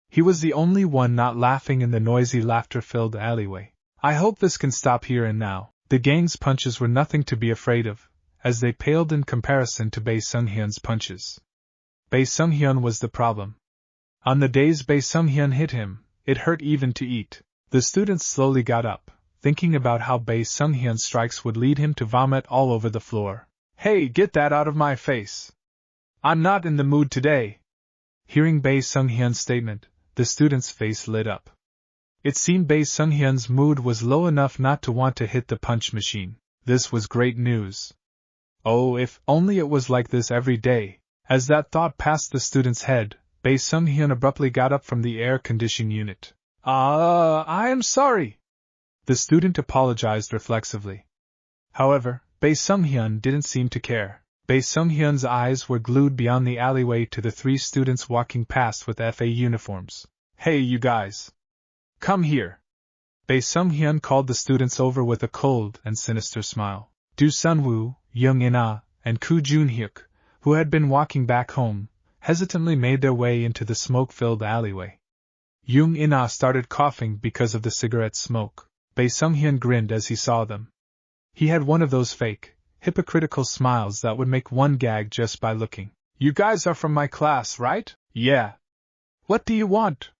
He was the only one not laughing in the noisy laughter-filled alleyway. I hope this can stop here and now. The gang's punches were nothing to be afraid of, as they paled in comparison to Bae Sung-hyun's punches. Bae Sung-hyun was the problem. On the days Bae Sung-hyun hit him, it hurt even to eat. The students slowly got up, thinking about how Bae Sung-hyun's strikes would lead him to vomit all over the floor. Hey, get that out of my face! I'm not in the mood today! Hearing Bae Sung-hyun's statement, the student's face lit up. It seemed Bae Sung-hyun's mood was low enough not to want to hit the punch machine. This was great news. Oh, if only it was like this every day. As that thought passed the student's head, Bae Sung-hyun abruptly got up from the air conditioning unit. I am sorry. The student apologized reflexively. However, Bae Sung-hyun didn't seem to care. Bae Sung-hyun's eyes were glued beyond the alleyway to the 3 students walking past with FA uniforms. Hey, you guys! Come here! Bae Sung-hyun called the students over with a cold and sinister smile. Do Sun-woo, Young In-ah, and Koo Jun-hyuk, who had been walking back home, hesitantly made their way into the smoke-filled alleyway. Young In-ah started coughing because of the cigarette smoke. Bae Sung-hyun grinned as he saw them. He had one of those fake, hypocritical smiles that would make one gag just by looking. You guys are from my class, right? Yeah. What do you want?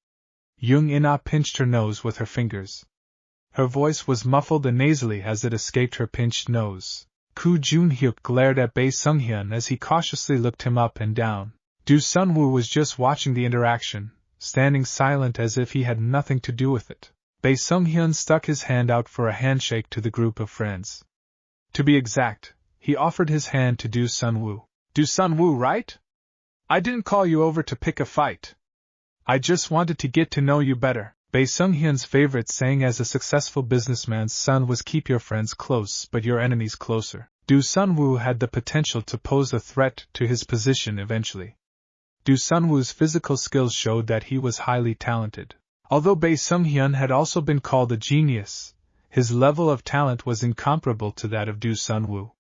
Young In-ah pinched her nose with her fingers. Her voice was muffled and nasally as it escaped her pinched nose. Koo Jun-hyuk glared at Bae Sung-hyun as he cautiously looked him up and down. Do Sun-woo was just watching the interaction, standing silent as if he had nothing to do with it. Bae Sung-hyun stuck his hand out for a handshake to the group of friends. To be exact, he offered his hand to Do Sun-woo. Do Sun-woo, right? I didn't call you over to pick a fight. I just wanted to get to know you better. Bae Sung-hyun's favorite saying as a successful businessman's son was keep your friends close but your enemies closer. Do Sun-woo had the potential to pose a threat to his position eventually. Do Sun-woo's physical skills showed that he was highly talented. Although Bae Sung-hyun had also been called a genius, his level of talent was incomparable to that of Do Sun-woo.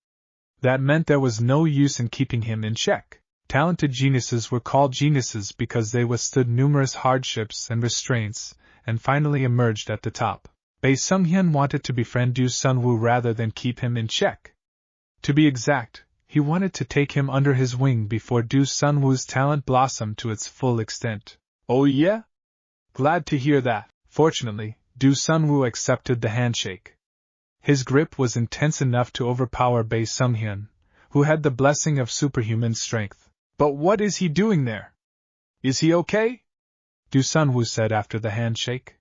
That meant there was no use in keeping him in check. Talented geniuses were called geniuses because they withstood numerous hardships and restraints, and finally emerged at the top. Bae Sung-hyun wanted to befriend Do Sun-woo rather than keep him in check. To be exact, he wanted to take him under his wing before Do Sun-woo's talent blossomed to its full extent. Oh yeah? Glad to hear that. Fortunately, Do Sun-woo accepted the handshake. His grip was intense enough to overpower Bae Sung-hyun, who had the blessing of superhuman strength. But what is he doing there? Is he okay? Do Sun-woo said after the handshake.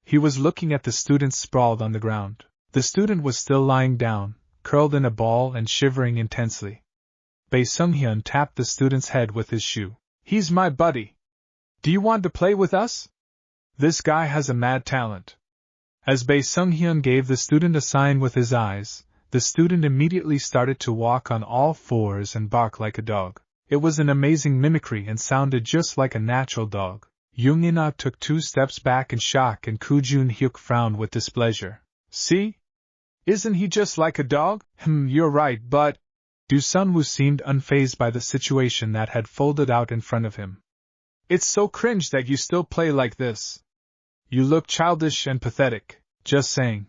He was looking at the student sprawled on the ground. The student was still lying down, curled in a ball and shivering intensely. Bae Sung-hyun tapped the student's head with his shoe. He's my buddy. Do you want to play with us? This guy has a mad talent. As Bae Sung-hyun gave the student a sign with his eyes, the student immediately started to walk on all fours and bark like a dog. It was an amazing mimicry and sounded just like a natural dog. Young In-ah took 2 steps back in shock and Koo Jun-hyuk frowned with displeasure. See? Isn't he just like a dog? You're right, but... Do Sun-woo seemed unfazed by the situation that had folded out in front of him. It's so cringe that you still play like this. You look childish and pathetic, just saying.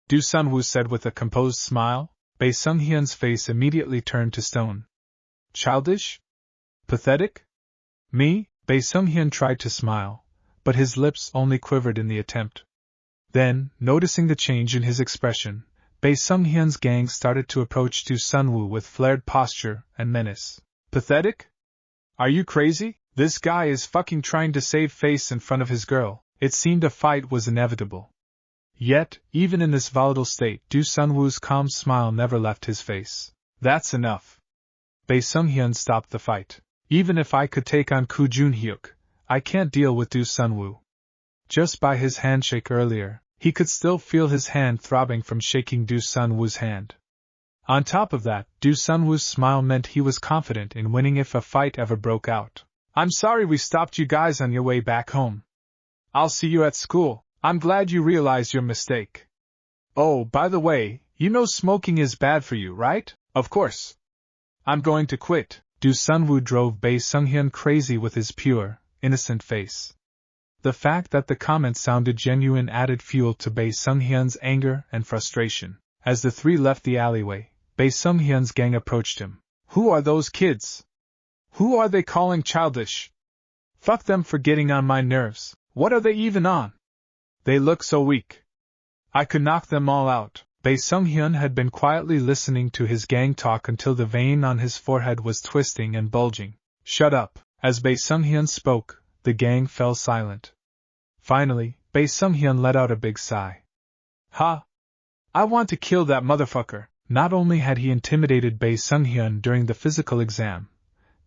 Do Sun-woo said with a composed smile. Bae Sung-hyun's face immediately turned to stone. Childish? Pathetic? Me? Bae Sung-hyun tried to smile, but his lips only quivered in the attempt. Then, noticing the change in his expression, Bae Sung-hyun's gang started to approach Do Sun-woo with flared posture and menace. Pathetic? Are you crazy? This guy is fucking trying to save face in front of his girl. It seemed a fight was inevitable. Yet, even in this volatile state, Do Sun-woo's calm smile never left his face. That's enough. Bae Sung-hyun stopped the fight. Even if I could take on Koo Jun-hyuk, I can't deal with Do Sun-woo. Just by his handshake earlier, he could still feel his hand throbbing from shaking Do Sun-woo's hand. On top of that, Do Sun-woo's smile meant he was confident in winning if a fight ever broke out. I'm sorry we stopped you guys on your way back home. I'll see you at school. I'm glad you realized your mistake. Oh, by the way, you know smoking is bad for you, right? Of course. I'm going to quit. Do Sun-woo drove Bae Sung-hyun crazy with his pure, innocent face. The fact that the comment sounded genuine added fuel to Bae Sung-hyun's anger and frustration. As the three left the alleyway, Bae Sung-hyun's gang approached him. Who are those kids? Who are they calling childish? Fuck them for getting on my nerves. What are they even on? They look so weak. I could knock them all out. Bae Sung-hyun had been quietly listening to his gang talk until the vein on his forehead was twisting and bulging. Shut up. As Bae Sung-hyun spoke, the gang fell silent. Finally, Bae Sung-hyun let out a big sigh. Ha! I want to kill that motherfucker. Not only had he intimidated Bae Sung-hyun during the physical exam,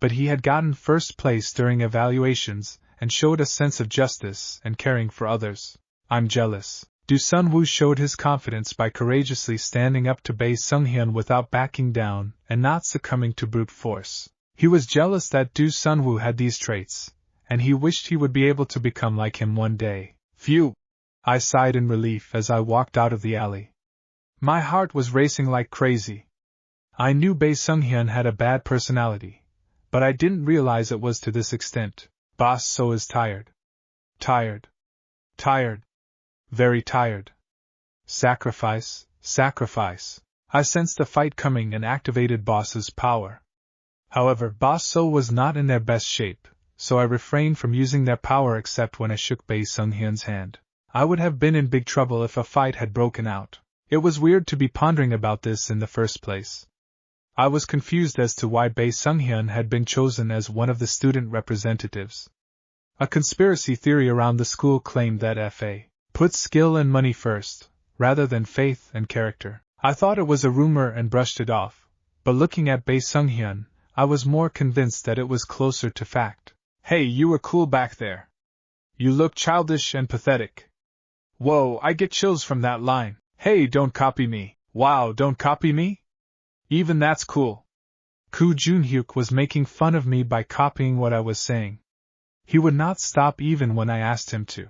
but he had gotten first place during evaluations and showed a sense of justice and caring for others. I'm jealous. Do Sun-woo showed his confidence by courageously standing up to Bae Sung-hyun without backing down and not succumbing to brute force. He was jealous that Do Sun-woo had these traits, and he wished he would be able to become like him one day. Phew! I sighed in relief as I walked out of the alley. My heart was racing like crazy. I knew Bae Sung-hyun had a bad personality, but I didn't realize it was to this extent. Boss So is tired. Tired. Tired. Very tired. Sacrifice, sacrifice. I sensed the fight coming and activated Boss's power. However, Boss So was not in their best shape, so I refrained from using their power except when I shook Bae Sung-hyun's hand. I would have been in big trouble if a fight had broken out. It was weird to be pondering about this in the first place. I was confused as to why Bae Sung-hyun had been chosen as one of the student representatives. A conspiracy theory around the school claimed that F.A. put skill and money first, rather than faith and character. I thought it was a rumor and brushed it off, but looking at Bae Sung-hyun, I was more convinced that it was closer to fact. Hey, you were cool back there. You look childish and pathetic. Whoa, I get chills from that line. Hey, don't copy me. Wow, don't copy me? Even that's cool. Koo Jun-hyuk was making fun of me by copying what I was saying. He would not stop even when I asked him to.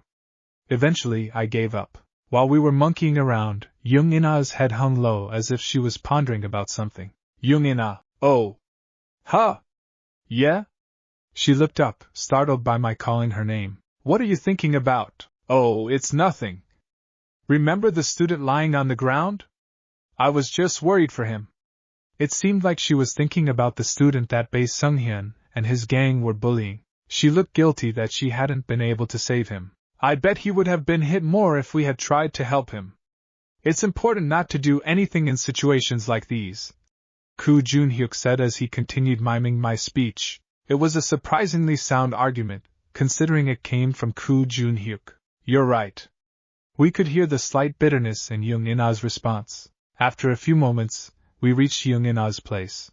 Eventually, I gave up. While we were monkeying around, Young In-ah's head hung low as if she was pondering about something. Young In-ah, oh. Huh? Yeah? She looked up, startled by my calling her name. What are you thinking about? Oh, it's nothing. Remember the student lying on the ground? I was just worried for him. It seemed like she was thinking about the student that Bae Sung-hyun and his gang were bullying. She looked guilty that she hadn't been able to save him. I bet he would have been hit more if we had tried to help him. It's important not to do anything in situations like these, Koo Jun-hyuk said as he continued miming my speech. It was a surprisingly sound argument, considering it came from Koo Jun-hyuk. You're right. We could hear the slight bitterness in Young In-ah's response. After a few moments, we reached Young In-ah's place.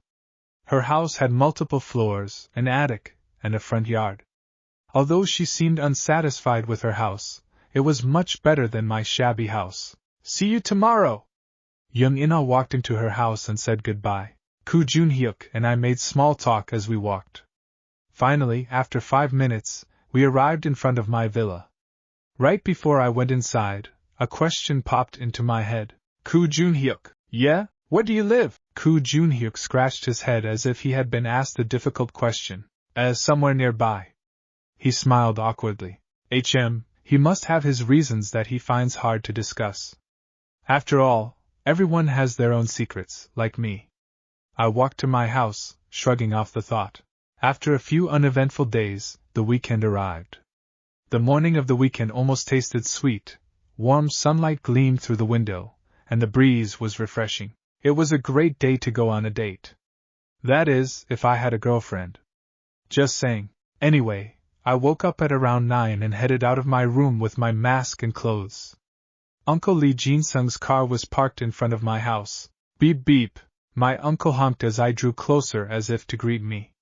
Her house had multiple floors, an attic, and a front yard. Although she seemed unsatisfied with her house, it was much better than my shabby house. See you tomorrow! Young In-ah walked into her house and said goodbye. Koo Jun-hyuk and I made small talk as we walked. Finally, after 5 minutes, we arrived in front of my villa. Right before I went inside, a question popped into my head. Koo Jun-hyuk, yeah? Where do you live? Koo Jun-hyuk scratched his head as if he had been asked a difficult question. Somewhere nearby. He smiled awkwardly. He must have his reasons that he finds hard to discuss. After all, everyone has their own secrets, like me. I walked to my house, shrugging off the thought. After a few uneventful days, the weekend arrived. The morning of the weekend almost tasted sweet. Warm sunlight gleamed through the window, and the breeze was refreshing. It was a great day to go on a date. That is, if I had a girlfriend. Just saying. Anyway, I woke up at around 9 and headed out of my room with my mask and clothes. Uncle Lee Jin-sung's car was parked in front of my house. Beep beep. My uncle honked as I drew closer as if to greet me.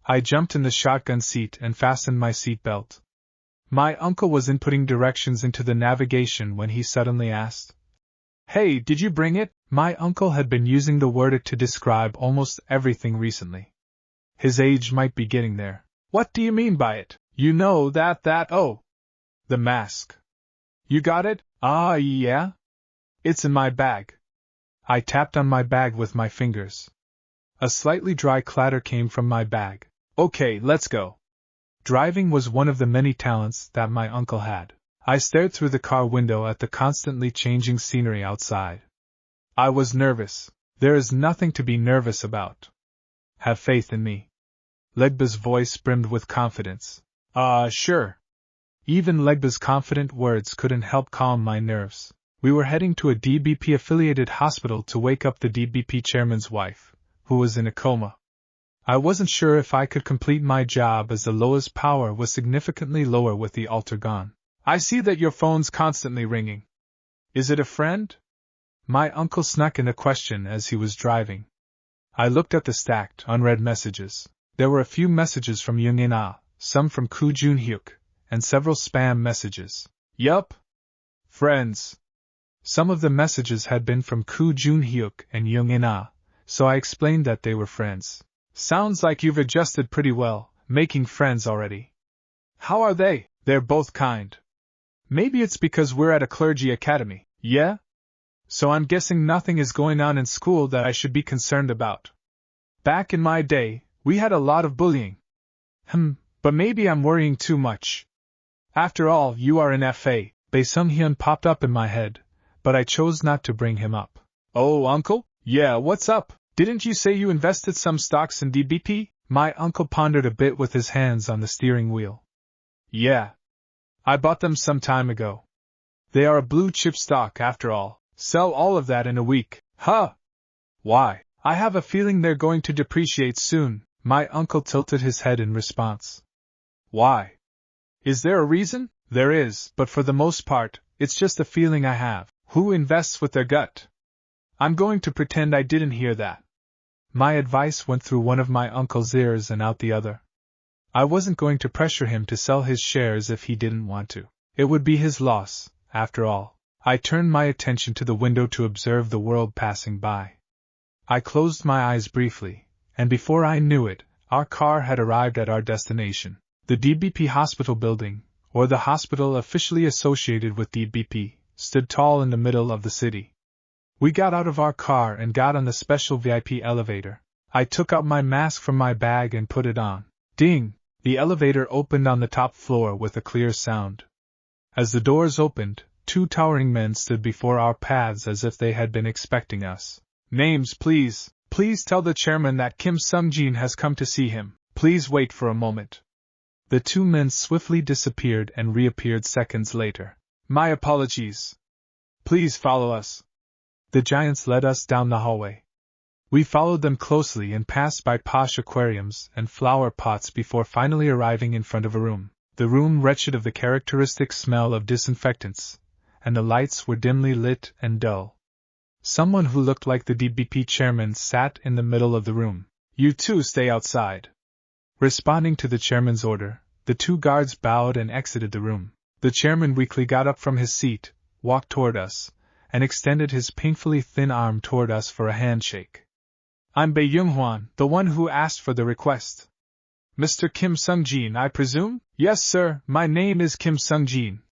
I jumped in the shotgun seat and fastened my seatbelt. My uncle was inputting directions into the navigation when he suddenly asked, Hey, did you bring it? My uncle had been using the word it to describe almost everything recently. His age might be getting there. What do you mean by it? You know oh. The mask. You got it? Ah, yeah? It's in my bag. I tapped on my bag with my fingers. A slightly dry clatter came from my bag. Okay, let's go. Driving was one of the many talents that my uncle had. I stared through the car window at the constantly changing scenery outside. I was nervous. There is nothing to be nervous about. Have faith in me. Legba's voice brimmed with confidence. Sure. Even Legba's confident words couldn't help calm my nerves. We were heading to a DBP-affiliated hospital to wake up the DBP chairman's wife, who was in a coma. I wasn't sure if I could complete my job as the lowest power was significantly lower with the altar gone. I see that your phone's constantly ringing. Is it a friend? My uncle snuck in a question as he was driving. I looked at the stacked, unread messages. There were a few messages from Young In-ah, some from Koo Jun-hyuk, and several spam messages. Yup. Friends. Some of the messages had been from Koo Jun-hyuk and Young In-ah, so I explained that they were friends. Sounds like you've adjusted pretty well, making friends already. How are they? They're both kind. Maybe it's because we're at a clergy academy, yeah? So I'm guessing nothing is going on in school that I should be concerned about. Back in my day, We had a lot of bullying. But maybe I'm worrying too much. After all, you are an FA. Bae Sung-hyun popped up in my head, but I chose not to bring him up. Oh, uncle? Yeah, what's up? Didn't you say you invested some stocks in DBP? My uncle pondered a bit with his hands on the steering wheel. Yeah. I bought them some time ago. They are a blue-chip stock after all. Sell all of that in a week. Huh? Why? I have a feeling they're going to depreciate soon. My uncle tilted his head in response. Why? Is there a reason? There is, but for the most part, it's just a feeling I have. Who invests with their gut? I'm going to pretend I didn't hear that. My advice went through one of my uncle's ears and out the other. I wasn't going to pressure him to sell his shares if he didn't want to. It would be his loss, after all. I turned my attention to the window to observe the world passing by. I closed my eyes briefly, and before I knew it, our car had arrived at our destination. The DBP hospital building, or the hospital officially associated with DBP, stood tall in the middle of the city. We got out of our car and got on the special VIP elevator. I took out my mask from my bag and put it on. Ding! The elevator opened on the top floor with a clear sound. As the doors opened, two towering men stood before our paths as if they had been expecting us. Names, please. Please tell the chairman that Kim Sung-jin has come to see him. Please wait for a moment. The two men swiftly disappeared and reappeared seconds later. My apologies. Please follow us. The giants led us down the hallway. We followed them closely and passed by posh aquariums and flower pots before finally arriving in front of a room. The room wretched of the characteristic smell of disinfectants, and the lights were dimly lit and dull. Someone who looked like the DBP chairman sat in the middle of the room. You two stay outside. Responding to the chairman's order, the two guards bowed and exited the room. The chairman weakly got up from his seat, walked toward us, and extended his painfully thin arm toward us for a handshake. I'm Bae Young-hwan, the one who asked for the request. Mr. Kim Sung-jin, I presume? Yes, sir, my name is Kim Sung-jin.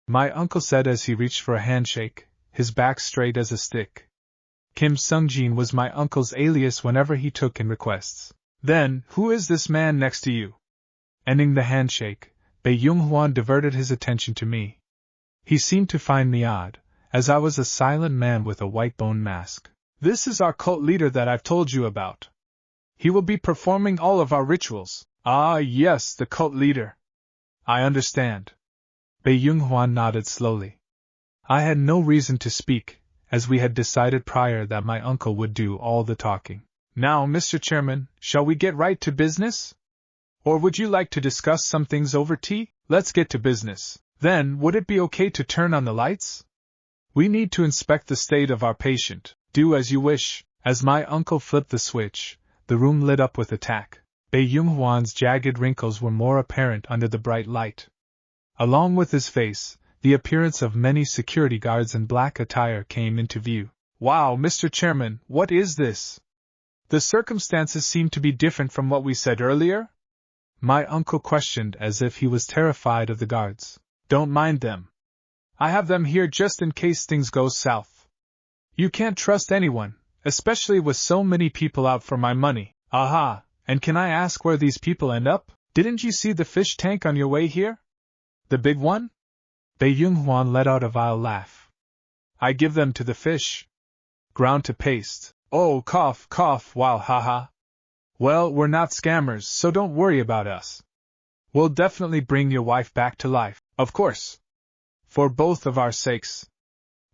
My uncle said as he reached for a handshake, his back straight as a stick. Kim Sung-jin was my uncle's alias whenever he took in requests. Then, who is this man next to you? Ending the handshake, Bae Young-hwan diverted his attention to me. He seemed to find me odd, as I was a silent man with a white bone mask. This is our cult leader that I've told you about. He will be performing all of our rituals. Ah, yes, the cult leader. I understand. Bae Young-hwan nodded slowly. I had no reason to speak, as we had decided prior that my uncle would do all the talking. Now, Mr. Chairman, shall we get right to business? Or would you like to discuss some things over tea? Let's get to business. Then, would it be okay to turn on the lights? We need to inspect the state of our patient. Do as you wish. As my uncle flipped the switch, the room lit up with a tack. Bae Young-hwan's jagged wrinkles were more apparent under the bright light. Along with his face, the appearance of many security guards in black attire came into view. Wow, Mr. Chairman, what is this? The circumstances seem to be different from what we said earlier? My uncle questioned as if he was terrified of the guards. Don't mind them. I have them here just in case things go south. You can't trust anyone, especially with so many people out for my money. Aha, and can I ask where these people end up? Didn't you see the fish tank on your way here? The big one? Bae Young-hwan let out a vile laugh. I give them to the fish. Ground to paste. Oh, cough, cough, wow, haha. Well, we're not scammers, so don't worry about us. We'll definitely bring your wife back to life, of course. For both of our sakes.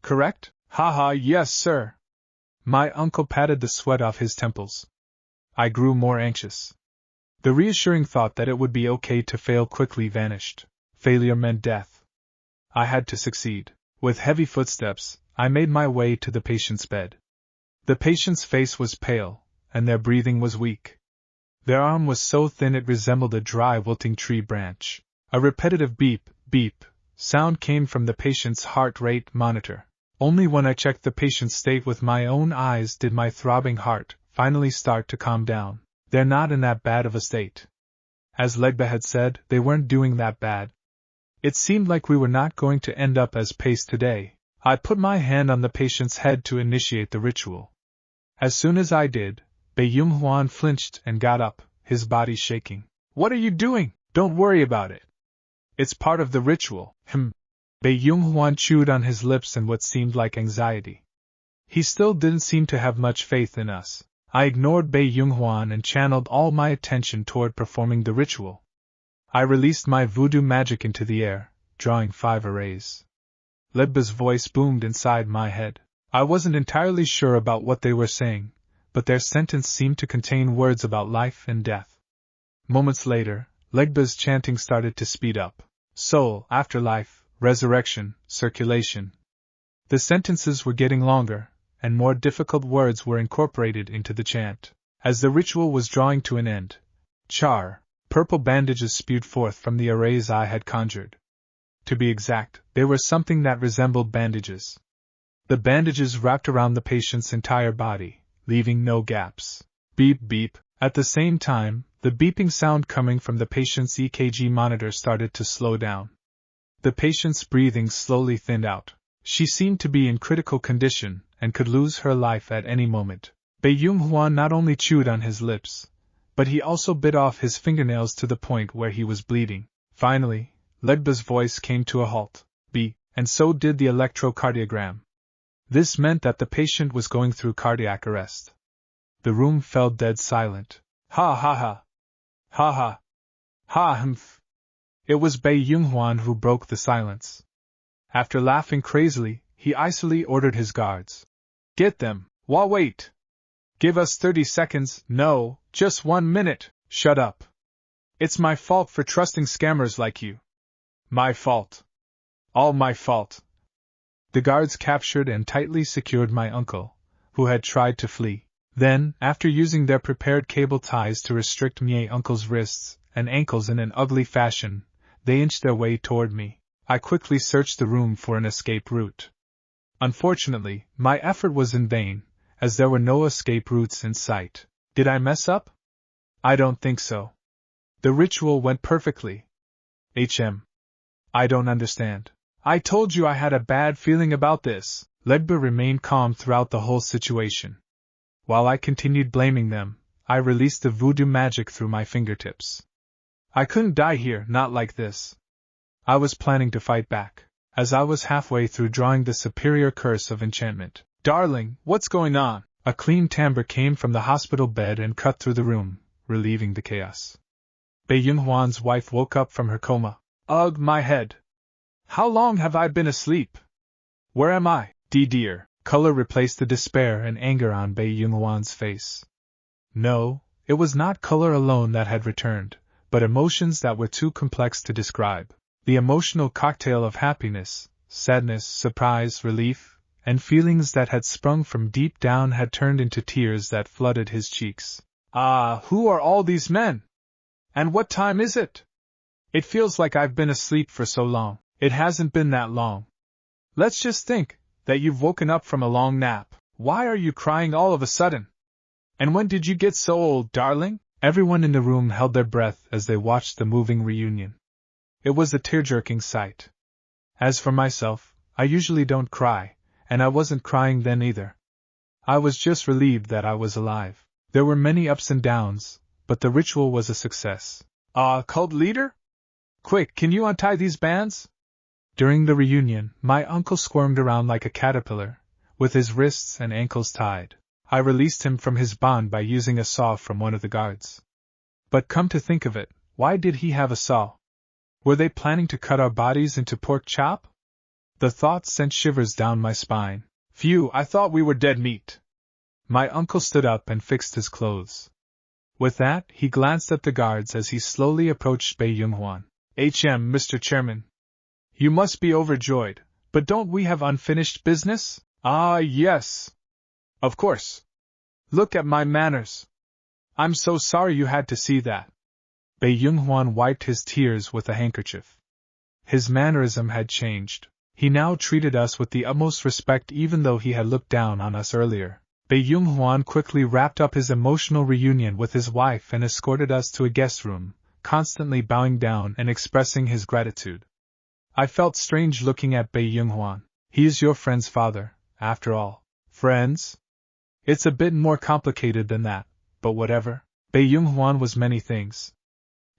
Correct? Haha, yes, sir. My uncle patted the sweat off his temples. I grew more anxious. The reassuring thought that it would be okay to fail quickly vanished. Failure meant death. I had to succeed. With heavy footsteps, I made my way to the patient's bed. The patient's face was pale, and their breathing was weak. Their arm was so thin it resembled a dry, wilting tree branch. A repetitive beep, beep sound came from the patient's heart rate monitor. Only when I checked the patient's state with my own eyes did my throbbing heart finally start to calm down. They're not in that bad of a state. As Legba had said, they weren't doing that bad. It seemed like we were not going to end up as paste today. I put my hand on the patient's head to initiate the ritual. As soon as I did, Bae Young-hwan flinched and got up, his body shaking. What are you doing? Don't worry about it. It's part of the ritual. Bae Young-hwan chewed on his lips in what seemed like anxiety. He still didn't seem to have much faith in us. I ignored Bae Young-hwan and channeled all my attention toward performing the ritual. I released my voodoo magic into the air, drawing 5 arrays. Legba's voice boomed inside my head. I wasn't entirely sure about what they were saying, but their sentence seemed to contain words about life and death. Moments later, Legba's chanting started to speed up. Soul, afterlife, resurrection, circulation. The sentences were getting longer, and more difficult words were incorporated into the chant. As the ritual was drawing to an end, purple bandages spewed forth from the arrays I had conjured. To be exact, they were something that resembled bandages. The bandages wrapped around the patient's entire body, leaving no gaps. Beep beep. At the same time, the beeping sound coming from the patient's EKG monitor started to slow down. The patient's breathing slowly thinned out. She seemed to be in critical condition and could lose her life at any moment. Bae Young-hwan not only chewed on his lips, but he also bit off his fingernails to the point where he was bleeding. Finally, Legba's voice came to a halt. And so did the electrocardiogram. This meant that the patient was going through cardiac arrest. The room fell dead silent. Ha ha ha. Ha ha. Ha humph. It was Bae Young-hwan who broke the silence. After laughing crazily, he icily ordered his guards. Get them. Wait. Give us 30 seconds. No, just 1 minute. Shut up. It's my fault for trusting scammers like you. My fault. All my fault. The guards captured and tightly secured my uncle, who had tried to flee. Then, after using their prepared cable ties to restrict my uncle's wrists and ankles in an ugly fashion, they inched their way toward me. I quickly searched the room for an escape route. Unfortunately, my effort was in vain, as there were no escape routes in sight. Did I mess up? I don't think so. The ritual went perfectly. I don't understand. I told you I had a bad feeling about this. Legba remained calm throughout the whole situation. While I continued blaming them, I released the voodoo magic through my fingertips. I couldn't die here, not like this. I was planning to fight back, as I was halfway through drawing the superior curse of enchantment. Darling, what's going on? A clean timbre came from the hospital bed and cut through the room, relieving the chaos. Bae Young-hwan's wife woke up from her coma. Ugh, my head. How long have I been asleep? Where am I? Dear. Color replaced the despair and anger on Bae Young-hwan's face. No, it was not color alone that had returned, but emotions that were too complex to describe. The emotional cocktail of happiness, sadness, surprise, relief, and feelings that had sprung from deep down had turned into tears that flooded his cheeks. Who are all these men? And what time is it? It feels like I've been asleep for so long. It hasn't been that long. Let's just think that you've woken up from a long nap. Why are you crying all of a sudden? And when did you get so old, darling? Everyone in the room held their breath as they watched the moving reunion. It was a tear-jerking sight. As for myself, I usually don't cry, and I wasn't crying then either. I was just relieved that I was alive. There were many ups and downs, but the ritual was a success. Cult leader? Quick, can you untie these bands? During the reunion, my uncle squirmed around like a caterpillar, with his wrists and ankles tied. I released him from his bond by using a saw from one of the guards. But come to think of it, why did he have a saw? Were they planning to cut our bodies into pork chop? The thought sent shivers down my spine. Phew, I thought we were dead meat. My uncle stood up and fixed his clothes. With that, he glanced at the guards as he slowly approached Bae Young-hwan. Mr. Chairman. You must be overjoyed, but don't we have unfinished business? Yes. Of course. Look at my manners. I'm so sorry you had to see that. Bae Young-hwan wiped his tears with a handkerchief. His mannerism had changed. He now treated us with the utmost respect even though he had looked down on us earlier. Bae Young-hwan quickly wrapped up his emotional reunion with his wife and escorted us to a guest room, constantly bowing down and expressing his gratitude. I felt strange looking at Bae Young-hwan. He is your friend's father, after all. Friends? It's a bit more complicated than that, but whatever. Bae Young-hwan was many things.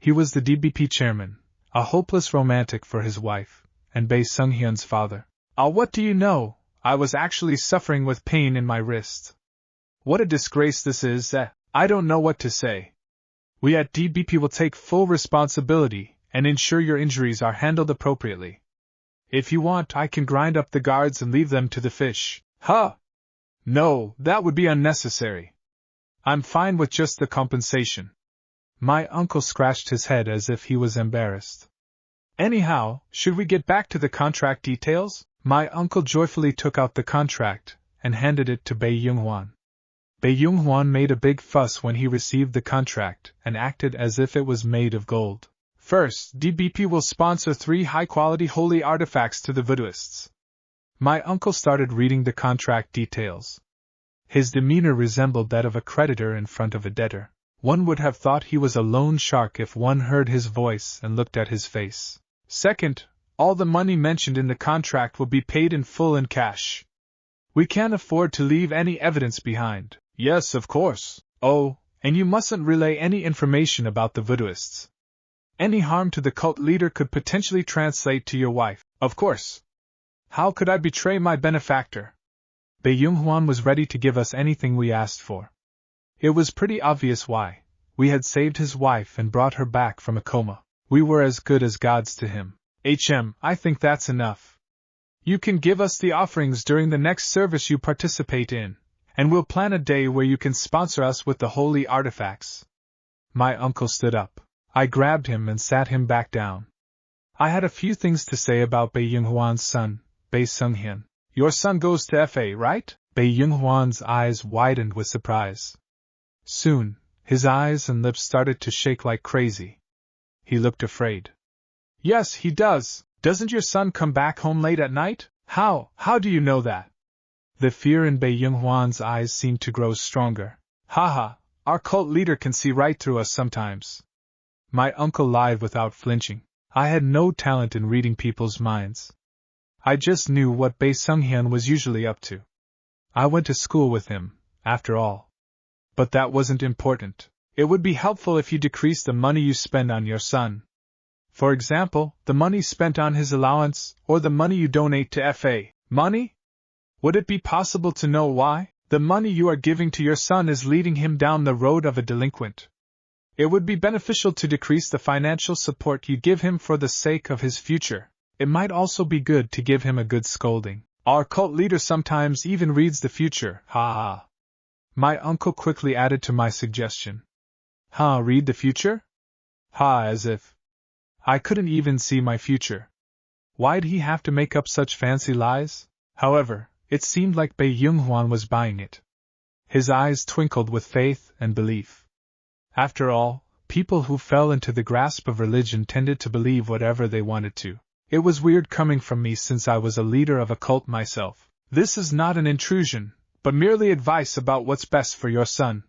He was the DBP chairman, a hopeless romantic for his wife, and Bae Sung-hyun's father. What do you know? I was actually suffering with pain in my wrist. What a disgrace this is, I don't know what to say. We at DBP will take full responsibility and ensure your injuries are handled appropriately. If you want, I can grind up the guards and leave them to the fish. No, that would be unnecessary. I'm fine with just the compensation. My uncle scratched his head as if he was embarrassed. Anyhow, should we get back to the contract details? My uncle joyfully took out the contract and handed it to Bae Young-hwan. Bae Young-hwan made a big fuss when he received the contract and acted as if it was made of gold. First, DBP will sponsor 3 high-quality holy artifacts to the voodooists. My uncle started reading the contract details. His demeanor resembled that of a creditor in front of a debtor. One would have thought he was a loan shark if one heard his voice and looked at his face. Second, all the money mentioned in the contract will be paid in full in cash. We can't afford to leave any evidence behind. Yes, of course. Oh, and you mustn't relay any information about the voodooists. Any harm to the cult leader could potentially translate to your wife. Of course. How could I betray my benefactor? Bae Young-hwan was ready to give us anything we asked for. It was pretty obvious why. We had saved his wife and brought her back from a coma. We were as good as gods to him. I think that's enough. You can give us the offerings during the next service you participate in, and we'll plan a day where you can sponsor us with the holy artifacts. My uncle stood up. I grabbed him and sat him back down. I had a few things to say about Bae Young-hwan's son, Bae Sung-hyun. Your son goes to FA, right? Bae Young-hwan's eyes widened with surprise. Soon, his eyes and lips started to shake like crazy. He looked afraid. Yes, he does. Doesn't your son come back home late at night? How do you know that? The fear in Bae Young-hwan's eyes seemed to grow stronger. Our cult leader can see right through us sometimes. My uncle lied without flinching. I had no talent in reading people's minds. I just knew what Bae Sung-hyun was usually up to. I went to school with him, after all. But that wasn't important. It would be helpful if you decrease the money you spend on your son. For example, the money spent on his allowance, or the money you donate to FA. Money? Would it be possible to know why? The money you are giving to your son is leading him down the road of a delinquent. It would be beneficial to decrease the financial support you give him for the sake of his future. It might also be good to give him a good scolding. Our cult leader sometimes even reads the future. My uncle quickly added to my suggestion. Read the future? As if. I couldn't even see my future. Why'd he have to make up such fancy lies? However, it seemed like Bae Young-hwan was buying it. His eyes twinkled with faith and belief. After all, people who fell into the grasp of religion tended to believe whatever they wanted to. It was weird coming from me since I was a leader of a cult myself. This is not an intrusion, but merely advice about what's best for your son,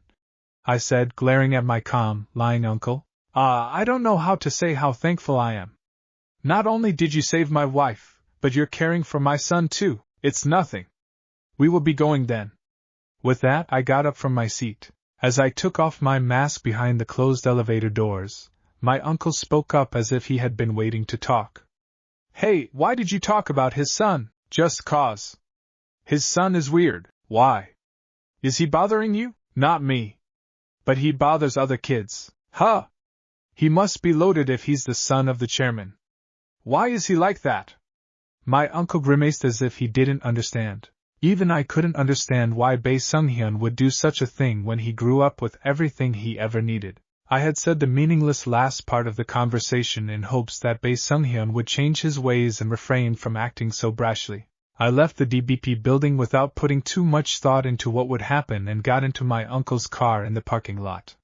I said, glaring at my calm, lying uncle. I don't know how to say how thankful I am. Not only did you save my wife, but you're caring for my son too. It's nothing. We will be going then. With that, I got up from my seat. As I took off my mask behind the closed elevator doors, my uncle spoke up as if he had been waiting to talk. Hey, why did you talk about his son? Just cause. His son is weird. Why? Is he bothering you? Not me. But he bothers other kids. He must be loaded if he's the son of the chairman. Why is he like that? My uncle grimaced as if he didn't understand. Even I couldn't understand why Bae Sung-hyun would do such a thing when he grew up with everything he ever needed. I had said the meaningless last part of the conversation in hopes that Bae Sung-hyun would change his ways and refrain from acting so brashly. I left the DBP building without putting too much thought into what would happen and got into my uncle's car in the parking lot.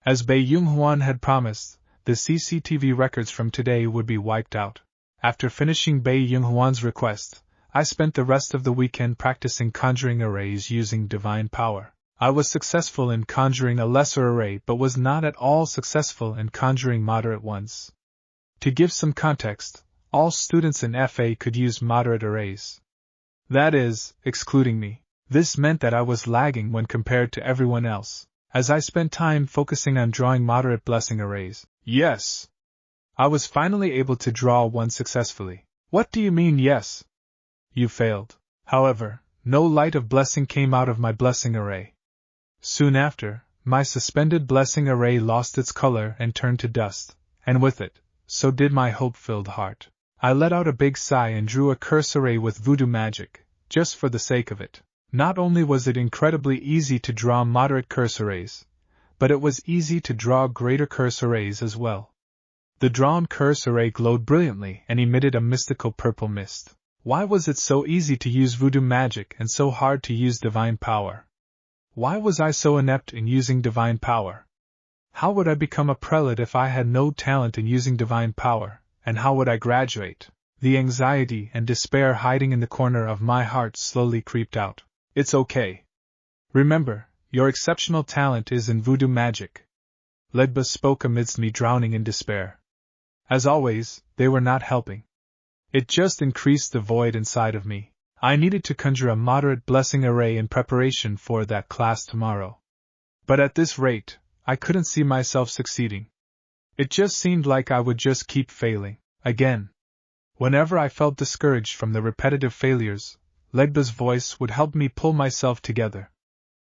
As Bae Young-hwan had promised, the CCTV records from today would be wiped out. After finishing Bae Young-hwan's request, I spent the rest of the weekend practicing conjuring arrays using divine power. I was successful in conjuring a lesser array but was not at all successful in conjuring moderate ones. To give some context, all students in FA could use moderate arrays. That is, excluding me. This meant that I was lagging when compared to everyone else. as I spent time focusing on drawing moderate blessing arrays. Yes. I was finally able to draw one successfully. What do you mean, yes? You failed. However, no light of blessing came out of my blessing array. Soon after, my suspended blessing array lost its color and turned to dust, and with it, so did my hope-filled heart. I let out a big sigh and drew a curse array with voodoo magic, just for the sake of it. Not only was it incredibly easy to draw moderate curse arrays, but it was easy to draw greater curse arrays as well. The drawn curse array glowed brilliantly and emitted a mystical purple mist. Why was it so easy to use voodoo magic and so hard to use divine power? Why was I so inept in using divine power? How would I become a prelate if I had no talent in using divine power, and how would I graduate? The anxiety and despair hiding in the corner of my heart slowly creeped out. It's okay. Remember, your exceptional talent is in voodoo magic. Ledba spoke amidst me drowning in despair. As always, they were not helping. It just increased the void inside of me. I needed to conjure a moderate blessing array in preparation for that class tomorrow. But at this rate, I couldn't see myself succeeding. It just seemed like I would just keep failing, again. Whenever I felt discouraged from the repetitive failures, Legba's voice would help me pull myself together.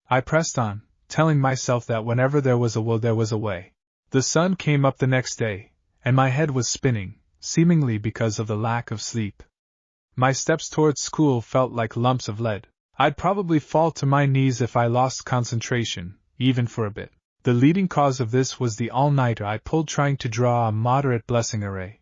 I pressed on, telling myself that whenever there was a will there was a way. The sun came up the next day, and my head was spinning, seemingly because of the lack of sleep. My steps towards school felt like lumps of lead. I'd probably fall to my knees if I lost concentration, even for a bit. The leading cause of this was the all-nighter I pulled trying to draw a moderate blessing array.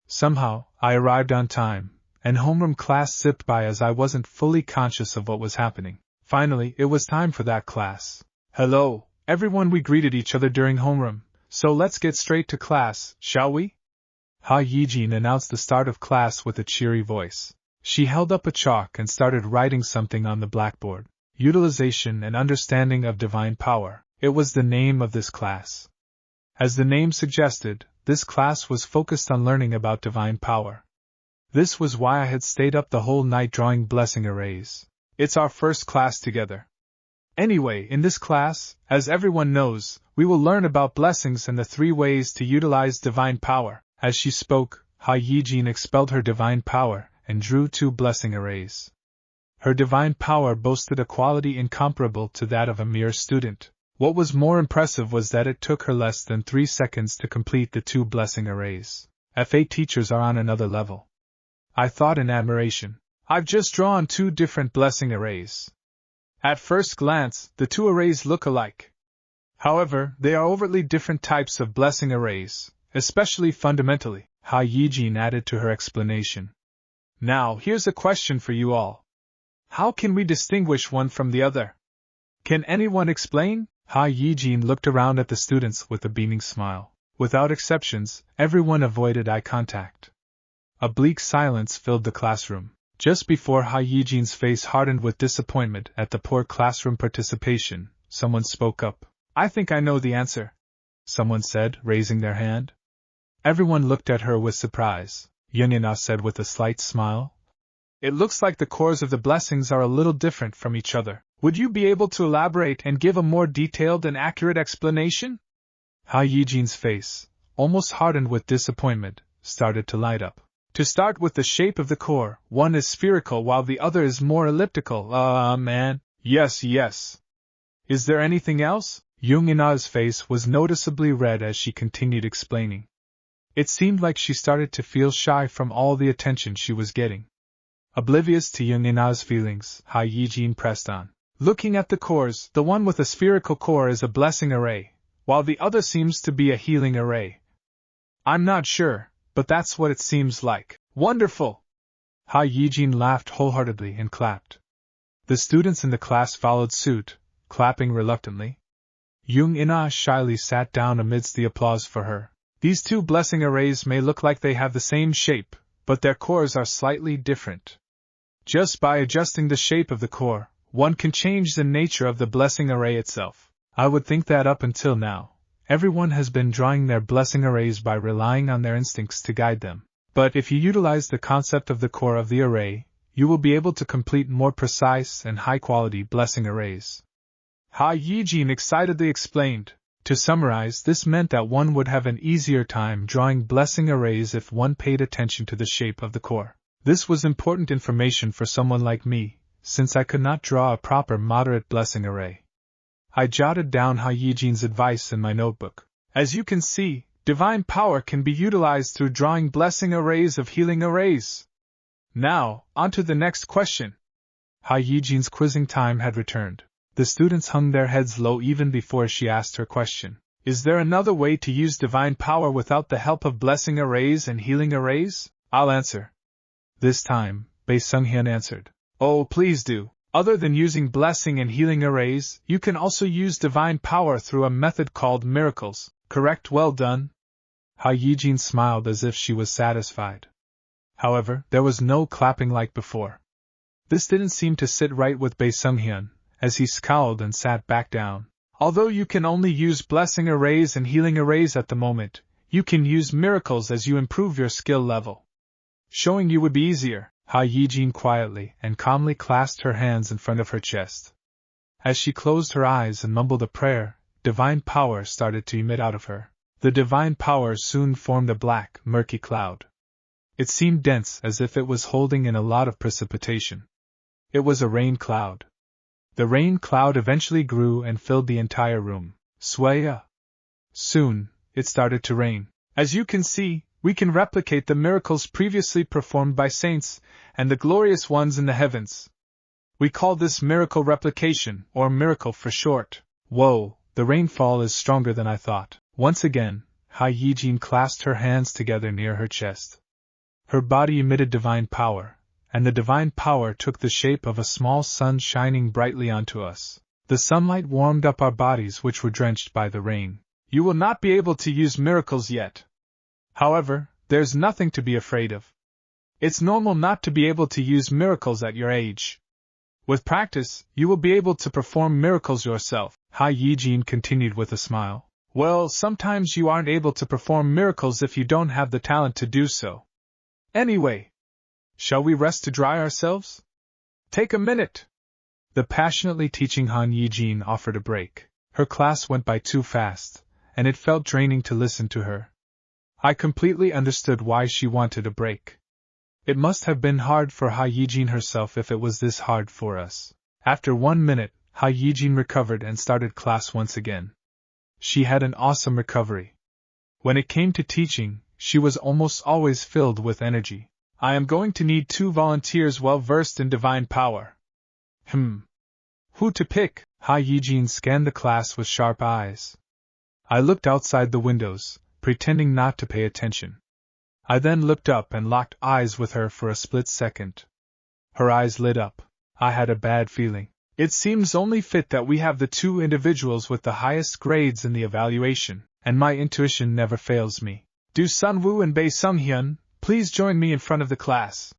Somehow, I arrived on time, and homeroom class zipped by as I wasn't fully conscious of what was happening. Finally, it was time for that class. Hello, everyone, we greeted each other during homeroom, so let's get straight to class, shall we? Ha Yijin announced the start of class with a cheery voice. She held up a chalk and started writing something on the blackboard. Utilization and Understanding of Divine Power. It was the name of this class. As the name suggested, this class was focused on learning about divine power. This was why I had stayed up the whole night drawing blessing arrays. It's our first class together. Anyway, in this class, as everyone knows, we will learn about blessings and the 3 ways to utilize divine power. As she spoke, Ha Yijin expelled her divine power and drew 2 blessing arrays. Her divine power boasted a quality incomparable to that of a mere student. What was more impressive was that it took her less than 3 seconds to complete the 2 blessing arrays. FA teachers are on another level. I thought in admiration. I've just drawn 2 different blessing arrays. At first glance, the 2 arrays look alike. However, they are overtly different types of blessing arrays, especially fundamentally, Ha Yijin added to her explanation. Now, here's a question for you all. How can we distinguish one from the other? Can anyone explain? Ha Yijin looked around at the students with a beaming smile. Without exceptions, everyone avoided eye contact. A bleak silence filled the classroom. Just before Ha Yijin's face hardened with disappointment at the poor classroom participation, someone spoke up. I think I know the answer, someone said, raising their hand. Everyone looked at her with surprise. Yunina said with a slight smile. It looks like the cores of the blessings are a little different from each other. Would you be able to elaborate and give a more detailed and accurate explanation? Ha Yijin's face, almost hardened with disappointment, started to light up. To start with the shape of the core, one is spherical while the other is more elliptical. Man. Yes. Is there anything else? Yungina's face was noticeably red as she continued explaining. It seemed like she started to feel shy from all the attention she was getting. Oblivious to Yungina's feelings, Ha Yijin pressed on. Looking at the cores, the one with a spherical core is a blessing array, while the other seems to be a healing array. I'm not sure, but that's what it seems like. Wonderful! Ha Yijin laughed wholeheartedly and clapped. The students in the class followed suit, clapping reluctantly. Yungina shyly sat down amidst the applause for her. These 2 blessing arrays may look like they have the same shape, but their cores are slightly different. Just by adjusting the shape of the core, one can change the nature of the blessing array itself. I would think that up until now, everyone has been drawing their blessing arrays by relying on their instincts to guide them. But if you utilize the concept of the core of the array, you will be able to complete more precise and high-quality blessing arrays. Ha Yijin excitedly explained. To summarize, this meant that one would have an easier time drawing blessing arrays if one paid attention to the shape of the core. This was important information for someone like me, since I could not draw a proper moderate blessing array. I jotted down Ha Yijin's advice in my notebook. As you can see, divine power can be utilized through drawing blessing arrays of healing arrays. Now, on to the next question. Ha Yijin's quizzing time had returned. The students hung their heads low even before she asked her question. Is there another way to use divine power without the help of blessing arrays and healing arrays? I'll answer. This time, Bae Sunghyun answered. Oh, please do. Other than using blessing and healing arrays, you can also use divine power through a method called miracles. Correct? Well done. Ha Yijin smiled as if she was satisfied. However, there was no clapping like before. This didn't seem to sit right with Bae Sunghyun, as he scowled and sat back down. Although you can only use blessing arrays and healing arrays at the moment, you can use miracles as you improve your skill level. Showing you would be easier. Ha Yijin quietly and calmly clasped her hands in front of her chest. As she closed her eyes and mumbled a prayer, divine power started to emit out of her. The divine power soon formed a black, murky cloud. It seemed dense, as if it was holding in a lot of precipitation. It was a rain cloud. The rain cloud eventually grew and filled the entire room. Swaya! Soon, it started to rain. As you can see, we can replicate the miracles previously performed by saints and the glorious ones in the heavens. We call this miracle replication, or miracle for short. Whoa, the rainfall is stronger than I thought. Once again, Ha Yijin clasped her hands together near her chest. Her body emitted divine power, and the divine power took the shape of a small sun shining brightly onto us. The sunlight warmed up our bodies, which were drenched by the rain. You will not be able to use miracles yet. However, there's nothing to be afraid of. It's normal not to be able to use miracles at your age. With practice, you will be able to perform miracles yourself, Ha Yijin continued with a smile. Well, sometimes you aren't able to perform miracles if you don't have the talent to do so. Anyway, shall we rest to dry ourselves? Take a minute. The passionately teaching Han Yijin offered a break. Her class went by too fast, and it felt draining to listen to her. I completely understood why she wanted a break. It must have been hard for Ha Yijin herself if it was this hard for us. After 1 minute, Ha Yijin recovered and started class once again. She had an awesome recovery. When it came to teaching, she was almost always filled with energy. I am going to need 2 volunteers well versed in divine power. Who to pick? Ha Yijin scanned the class with sharp eyes. I looked outside the windows, pretending not to pay attention. I then looked up and locked eyes with her for a split second. Her eyes lit up. I had a bad feeling. It seems only fit that we have the 2 individuals with the highest grades in the evaluation, and my intuition never fails me. Do Sunwoo and Bae Sunghyun please join me in front of the class?